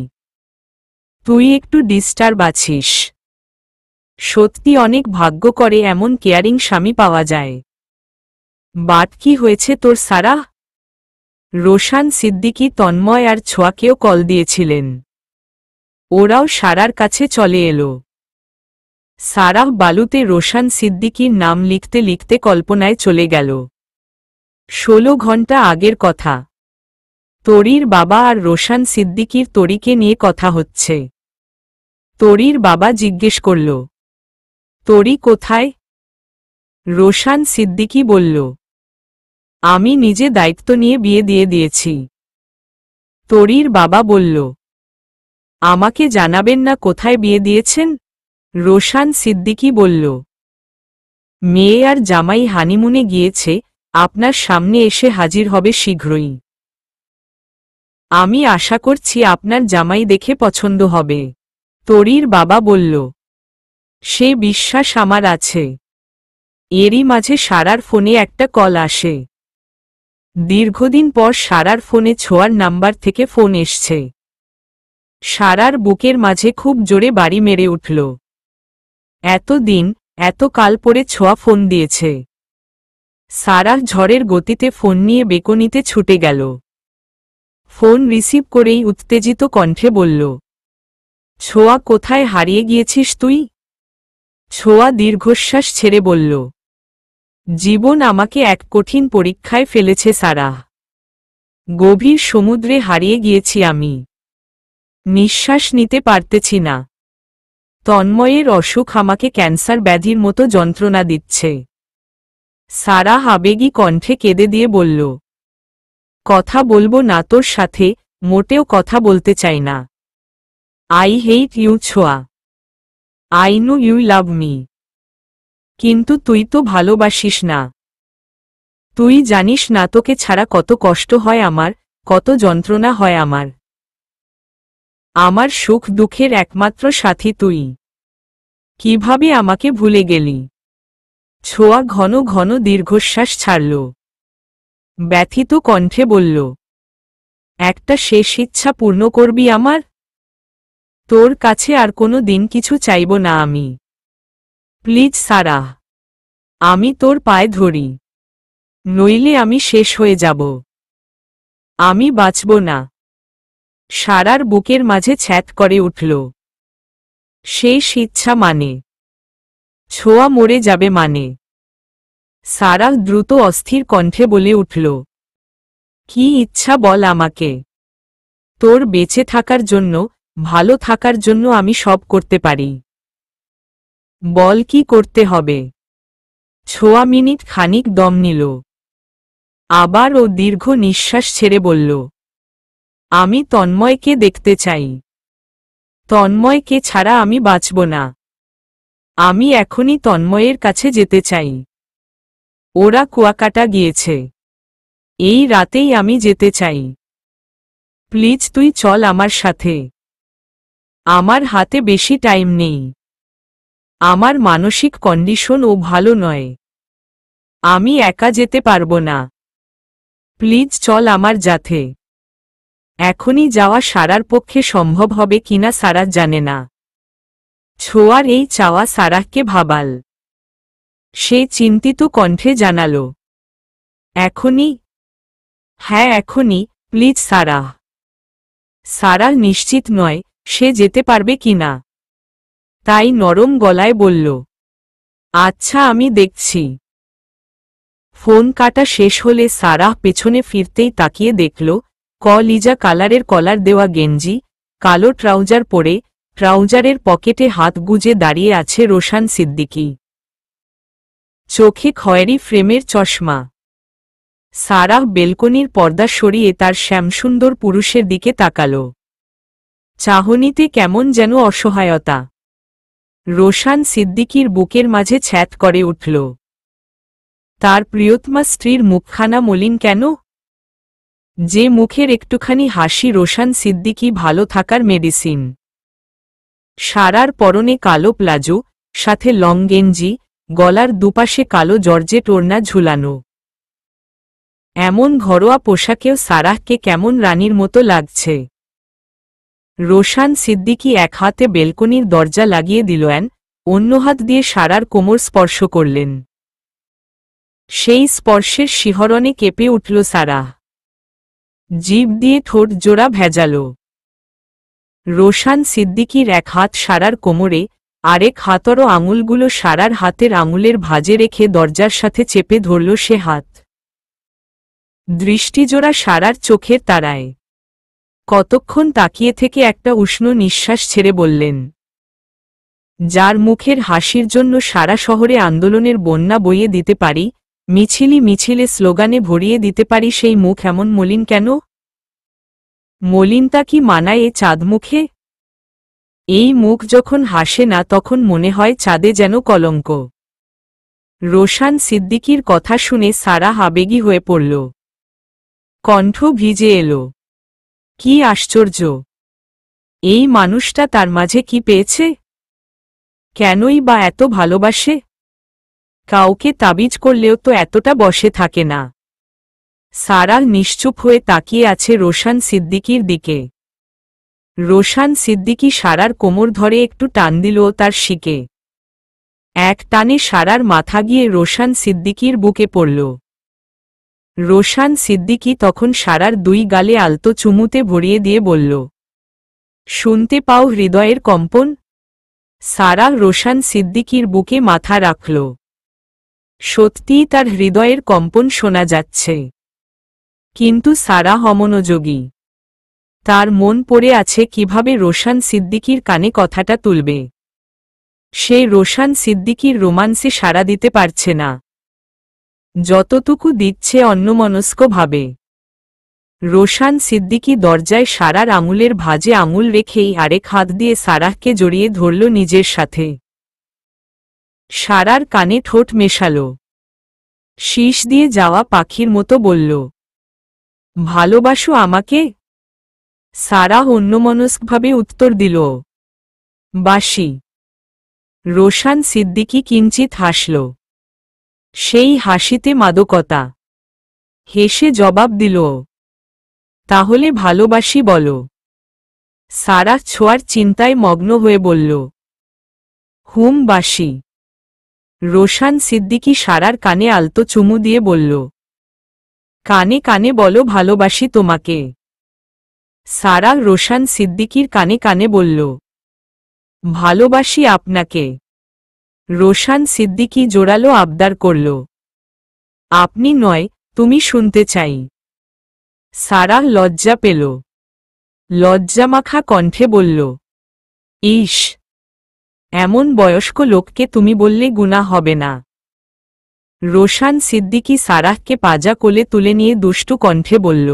Speaker 1: তুই একটু ডিস্টার্ব আছিস। সত্যি অনেক ভাগ্য করে এমন কেয়ারিং স্বামী পাওয়া যায়। বাট কি হয়েছে তোর সারাহ? রোশান সিদ্দিকী তন্ময় আর ছোঁয়াকেও কল দিয়েছিলেন। ওরাও সারার কাছে চলে এলো। সারাহ বালুতে রোশান সিদ্দিকীর নাম লিখতে লিখতে কল্পনায় চলে গেল। 16 ঘন্টা আগের কথা। তরির বাবা আর রোশান সিদ্দিকীর তরিকে নিয়ে কথা হচ্ছে। তরির বাবা জিজ্ঞেস করল, তরি কোথায়? রোশান সিদ্দিকী বলল, আমি নিজে দায়িত্ব নিয়ে বিয়ে দিয়ে দিয়েছি। তরির বাবা বলল, আমাকে জানাবেন না কোথায় বিয়ে দিয়েছেন? রোশান সিদ্দিকী বলল, মেয়ে আর জামাই হানিমুনে গিয়েছে, আপনার সামনে এসে হাজির হবে শীঘ্রই। আমি আশা করছি আপনার জামাই দেখে পছন্দ হবে। তরির বাবা বলল, সে বিশ্বাস আমার আছে। এরই মাঝে সারার ফোনে একটা কল আসে। দীর্ঘদিন পর সারার ফোনে ছোঁয়ার নাম্বার থেকে ফোন এসছে। সারার বুকের মাঝে খুব জোরে বাড়ি মেরে উঠল। এতদিন, এত কাল পরে ছোঁয়া ফোন দিয়েছে। সারাহ ঝড়ের গতিতে ফোন নিয়ে বেকনিতে ছুটে গেল। ফোন রিসিভ করেই উত্তেজিত কণ্ঠে বলল, ছোঁয়া কোথায় হারিয়ে গিয়েছিস তুই? ছোঁয়া দীর্ঘশ্বাস ছেড়ে বলল, জীবন আমাকে এক কঠিন পরীক্ষায় ফেলেছে সারাহ। গভীর সমুদ্রে হারিয়ে গিয়েছি আমি। নিঃশ্বাস নিতে পারতেছি না। তন্ময়ের অসুখ আমাকে ক্যান্সার ব্যাধির মতো যন্ত্রণা দিচ্ছে। সারাহ আবেগী কণ্ঠে কেঁদে দিয়ে বলল, কথা বলবো না তোর সাথে, মোটেও কথা বলতে চাই না। I hate you Chhoya. I know you love me. কিন্তু তুই তো ভালোবাসিস না। তুই জানিস না তোকে ছাড়া কত কষ্ট হয় আমার, কত যন্ত্রণা হয় আমার। আমার সুখ দুঃখের একমাত্র সাথী তুই। কিভাবে আমাকে ভুলে গেলি? ছোঁয়া ঘন ঘন দীর্ঘশ্বাস ছাড়ল। ব্যথিত কণ্ঠে বলল, একটা শেষ ইচ্ছা পূর্ণ করবি আমার? তোর কাছে আর কোনো দিন কিছু চাইব না আমি। প্লিজ সারাহ, আমি তোর পায়ে ধরি, নইলে আমি শেষ হয়ে যাব। আমি বাঁচব না। সারার বুকের মাঝে ছ্যাঁত করে উঠল। শেষ ইচ্ছা মানে? ছোঁয়া মরে যাবে মানে? সারাহ দ্রুত অস্থির কণ্ঠে বলে উঠল, কি ইচ্ছা বল আমাকে। তোর বেঁচে থাকার জন্য, ভালো থাকার জন্য আমি সব করতে পারি। বল কি করতে হবে? ছোঁয়া মিনিট খানিক দম নিল। আবার ও দীর্ঘ নিঃশ্বাস ছেড়ে বলল, আমি তন্ময়কে দেখতে চাই। তন্ময়কে ছাড়া আমি বাঁচব না। আমি এখনই তন্ময়ের কাছে যেতে চাই। ওরা কুয়াকাটা গিয়েছে। এই রাতেই আমি যেতে চাই। প্লিজ তুই চল আমার সাথে। আমার হাতে বেশি টাইম নেই। আমার মানসিক কন্ডিশনও ভালো নয়। আমি একা যেতে পারবো না। প্লিজ চল আমার সাথে। এখনই যাওয়া সারার পক্ষে সম্ভব হবে কিনা সারা জানে না। ছোঁয়ার এই চাওয়া সারাহকে ভাবাল। সে চিন্তিত কণ্ঠে জানাল, এখনই? হ্যাঁ এখনই, প্লিজ সারাহ। সারাহ নিশ্চিত নয় সে যেতে পারবে কিনা, তাই নরম গলায় বলল, আচ্ছা আমি দেখছি। ফোন কাটা শেষ হলে সারাহ পেছনে ফিরতেই তাকিয়ে দেখল লিজা কালারের কলার দেওয়া গেঞ্জি, কালো ট্রাউজার পরে, ট্রাউজারের পকেটে হাত গুজে দাঁড়িয়ে আছে রোশান সিদ্দিকী। চোখে খয়েরি ফ্রেমের চশমা। সারাহ বেলকনির পর্দা সরিয়ে তার শ্যামসুন্দর পুরুষের দিকে তাকাল। চাহনিতে কেমন যেন অসহায়তা। রোশান সিদ্দিকীর বুকের মাঝে ছ্যাঁত করে উঠল। তার প্রিয়তমা স্ত্রীর মুখখানা মলিন কেন? যে মুখের একটুখানি হাসি রোশান সিদ্দিকী ভালো থাকার মেডিসিন। সারার পরনে কালো প্লাজো, সাথে লং গেঞ্জি, গলার দুপাশে কালো জর্জেট ওড়না ঝুলানো। এমন ঘরোয়া পোশাকেও সারাহকে কেমন রানীর মতো লাগছে। রোশান সিদ্দিকী এক হাতে বেলকনির দরজা লাগিয়ে দিলেন, অন্য হাত দিয়ে সারার কোমর স্পর্শ করলেন। সেই স্পর্শের শিহরণে কেঁপে উঠল সারাহ। জিভ দিয়ে ঠোঁট জোড়া ভেজাল। রোশান সিদ্দিকীর এক হাত সারার কোমরে, আরেক হাতরও আঙুলগুলো সারার হাতের আঙুলের ভাঁজে রেখে দরজার সাথে চেপে ধরল সে হাত। দৃষ্টিজোড়া সারার চোখের তারায়। কতক্ষণ তাকিয়ে থেকে একটা উষ্ণ নিঃশ্বাস ছেড়ে বললেন, যার মুখের হাসির জন্য সারা শহরে আন্দোলনের বন্যা বইয়ে দিতে পারি, মিছিলে স্লোগানে ভরিয়ে দিতে পারি, সেই মুখ এমন মলিন কেন? মলিনতা কি মানায় এ চাঁদ মুখে? এই মুখ যখন হাসে না তখন মনে হয় চাঁদে যেন কলঙ্ক। রোশান সিদ্দিকীর কথা শুনে সারাহ আবেগী হয়ে পড়ল। কণ্ঠ ভিজে এলো। কি আশ্চর্য! এই মানুষটা তার মাঝে কি পেয়েছে? কেনই বা এত ভালোবাসে? কাউকে তাবিজ করলেও তো এতটা বসে থাকে না। সারাহ নিশ্চুপ হয়ে তাকিয়ে আছে রোশান সিদ্দিকীর দিকে। রোশান সিদ্দিকী সারার কোমর ধরে একটু টান দিল তার শিকে। এক টানে সারার মাথা গিয়ে রোশান সিদ্দিকীর বুকে পড়ল। রোশান সিদ্দিকী তখন সারার দুই গালে আলতো চুমুতে ভরিয়ে দিয়ে বলল, শুনতে পাও হৃদয়ের কম্পন? সারাহ রোশান সিদ্দিকীর বুকে মাথা রাখল। সত্যিই তার হৃদয়ের কম্পন শোনা যাচ্ছে। কিন্তু সারাহ অমনোযোগী। তার মন পড়ে আছে কিভাবে রোশান সিদ্দিকীর কানে কথাটা তুলবে। সে রোশান সিদ্দিকীর রোমান্সে সাড়া দিতে পারছে না। যতটুকু দিচ্ছে অন্যমনস্কভাবে। রোশান সিদ্দিকী দরজায় সারার আঙুলের ভাঁজে আঙুল রেখেই আরেক হাত দিয়ে সারাহকে জড়িয়ে ধরল নিজের সাথে। সারার কানে ঠোঁট মেশাল। শীষ দিয়ে যাওয়া পাখির মতো বলল, ভালোবাসো আমাকে? সারাহ অন্যমনস্কভাবে উত্তর দিল, বাসি। রোশান সিদ্দিকী কিঞ্চিত হাসল। সেই হাসিতে মাদকতা। হেসে জবাব দিল, তাহলে ভালোবাসি বলো। সারাহ ছোঁয়ার চিন্তায় মগ্ন হয়ে বলল, হুম বাসি। রোশান সিদ্দিকী সারার কানে আলতো চুমু দিয়ে বলল, কানে কানে বলো ভালোবাসি তোমাকে। সারাহ রোশান সিদ্দিকীর কানে কানে বলল, ভালোবাসি আপনাকে। রোশান সিদ্দিকী জোরালো আবদার করল, আপনি নয়, তুমি শুনতে চাই। সারাহ লজ্জা পেল। লজ্জামাখা কণ্ঠে বলল, ইস, এমন বয়স্ক লোককে তুমি বললে গুনাহ হবে না। রোশান সিদ্দিকী সারাহকে পাজা কোলে তুলে নিয়ে দুষ্টু কণ্ঠে বলল,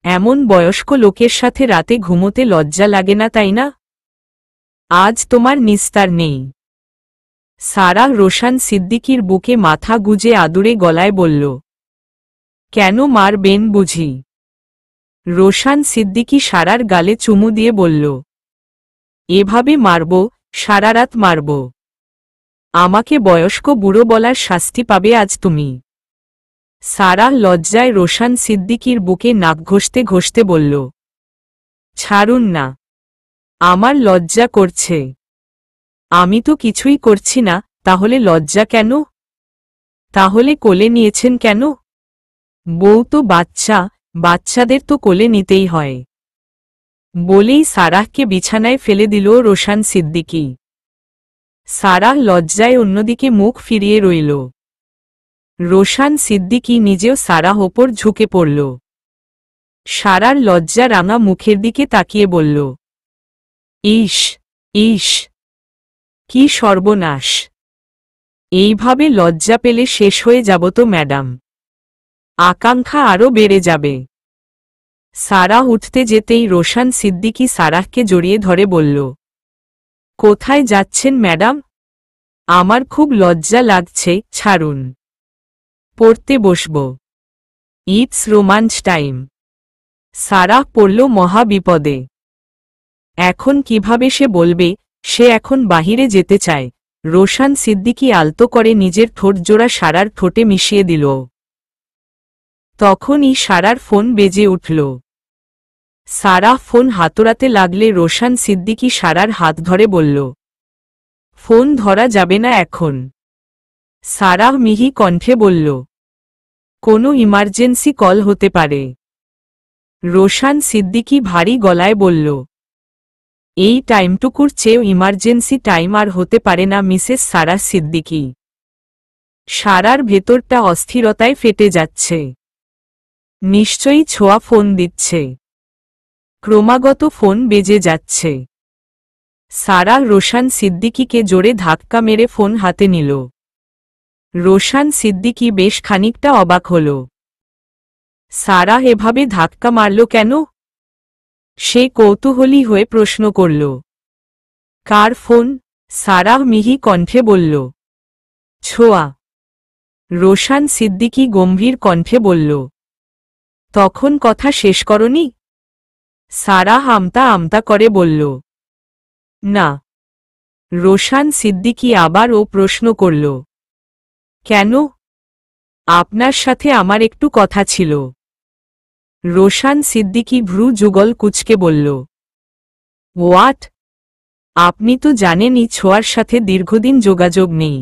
Speaker 1: এমন বয়স্ক লোকের সাথে রাতে ঘুমোতে লজ্জা লাগে না তাই না? আজ তোমার নিস্তার নেই। সারাহ রোশান সিদ্দিকীর বুকে মাথা গুজে আদুরে গলায় বলল, কেন মারবেন বুঝি? রোশান সিদ্দিকী সারার গালে চুমু দিয়ে বলল, এভাবে মারব, সারা রাত মারব। আমাকে বয়স্ক বুড়ো বলার শাস্তি পাবে আজ তুমি। সারাহ লজ্জায় রোশান সিদ্দিকীর বুকে নাক ঘষতে ঘষতে বলল, ছাড়ুন না, আমার লজ্জা করছে। আমি তো কিছুই করছি না, তাহলে লজ্জা কেন? তাহলে কোলে নিয়েছেন কেন? বউ তো বাচ্চা, বাচ্চাদের তো কোলে নিতেই হয়। বলেই সারাহকে বিছানায় ফেলে দিল রোশান সিদ্দিকী। সারাহ লজ্জায় অন্যদিকে মুখ ফিরিয়ে রইল। রোশান সিদ্দিকী নিজেও সারাহ ওপর ঝুঁকে পড়ল। সারার লজ্জা রাঙা মুখের দিকে তাকিয়ে বলল, ইস, ইস, কি সর্বনাশ! এইভাবে লজ্জা পেলে শেষ হয়ে যাব তো ম্যাডাম। আকাঙ্ক্ষা আরও বেড়ে যাবে। সারাহ উঠতে যেতেই রোশান সিদ্দিকী সারাহকে জড়িয়ে ধরে বলল, কোথায় যাচ্ছেন ম্যাডাম? আমার খুব লজ্জা লাগছে, ছাড়ুন। পড়তে বসব। It's romance time. সারাহ পড়ল মহা বিপদে। এখন কিভাবে সে বলবে সে এখন বাহিরে যেতে চায়? রোশান সিদ্দিকী আলতো করে নিজের ঠোঁটজোড়া সারার ঠোঁটে মিশিয়ে দিল। তখনই সারার ফোন বেজে উঠল। সারাহ ফোন হাতড়াতে লাগলে রোশান সিদ্দিকী সারার হাত ধরে বলল, ফোন ধরা যাবে না এখন। সারাহ মিহি কণ্ঠে বলল, কোনো ইমার্জেন্সি কল হতে পারে। রোশান সিদ্দিকী ভারী গলায় বলল, এই টাইমটুকুর চেয়েও ইমার্জেন্সি টাইম আর হতে পারে না মিসেস সারাহ সিদ্দিকী। সারার ভেতরটা অস্থিরতায় ফেটে যাচ্ছে। নিশ্চয়ই ছোঁয়া ফোন দিচ্ছে। ক্রমাগত ফোন বেজে যাচ্ছে। সারাহ রোশান সিদ্দিকীকে জোরে ধাক্কা মেরে ফোন হাতে নিল। রোশান সিদ্দিকী বেশ খানিকটা অবাক হল। সারাহ এভাবে ধাক্কা মারল কেন? সে কৌতূহলী হয়ে প্রশ্ন করল, কার ফোন? সারাহ মিহি কণ্ঠে বলল, ছোঁয়া। রোশান সিদ্দিকী গম্ভীর কণ্ঠে বলল, তখন কথা শেষ করনি? সারাহ আমতা আমতা করে বলল, না। রোশান সিদ্দিকী আবার ও প্রশ্ন করল, কেন? আপনার সাথে আমার একটু কথা ছিল। রোশান সিদ্দিকী ভ্রু যুগল কুঁচকে বলল, হোয়াট? আপনি তো জানেনই ছোঁয়ার সাথে দীর্ঘদিন যোগাযোগ নেই।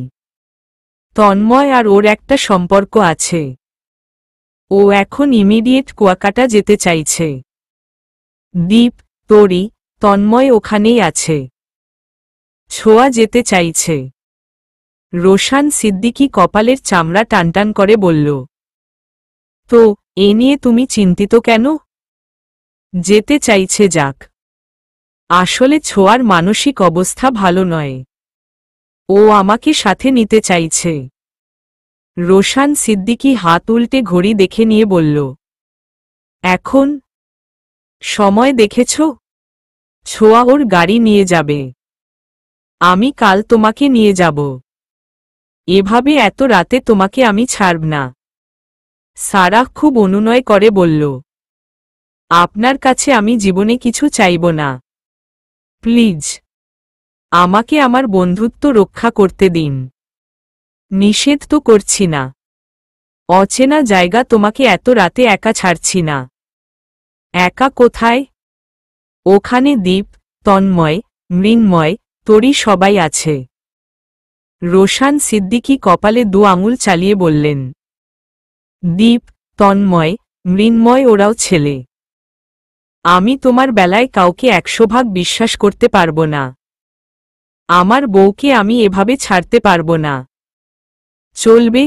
Speaker 1: তন্ময় আর ওর একটা সম্পর্ক আছে। ও এখন ইমিডিয়েট কুয়াকাটা যেতে চাইছে। দীপ, তরি, তন্ময় ওখানেই আছে। ছোঁয়া যেতে চাইছে। রোশান সিদ্দিকী কপালের চামড়া টানটান করে বলল, তো এ নিয়ে তুমি চিন্তিত কেন? যেতে চাইছে যাক। আসলে ছোঁয়ার মানসিক অবস্থা ভালো নয়। ও আমাকে সাথে নিতে চাইছে। রোশান সিদ্দিকী হাত উল্টে ঘড়ি দেখে নিয়ে বলল, এখন? সময় দেখেছ? ছোঁয়া ওর গাড়ি নিয়ে যাবে। আমি কাল তোমাকে নিয়ে যাব। এভাবে এত রাতে তোমাকে আমি ছাড়ব না। সারাহ খুব অনুনয় করে বলল, আপনার কাছে আমি জীবনে কিছু চাইব না। প্লিজ, আমাকে আমার বন্ধুত্ব রক্ষা করতে দিন। নিষেধ তো করছি না। অচেনা জায়গা তোমাকে এত রাতে একা ছাড়ছি না। একা কোথায়? ওখানে দীপ, তন্ময়, মৃন্ময়, তরি সবাই আছে। রোশান সিদ্দিকী কপালে 2 আঙুল চালিয়ে বললেন, দীপ, তন্ময়, মৃন্ময় ওরাও ছেলে। আমি তোমার বেলায় কাউকে 100 ভাগ বিশ্বাস করতে পারব না। আমার বউকে আমি এভাবে ছাড়তে পারব না। চলবে?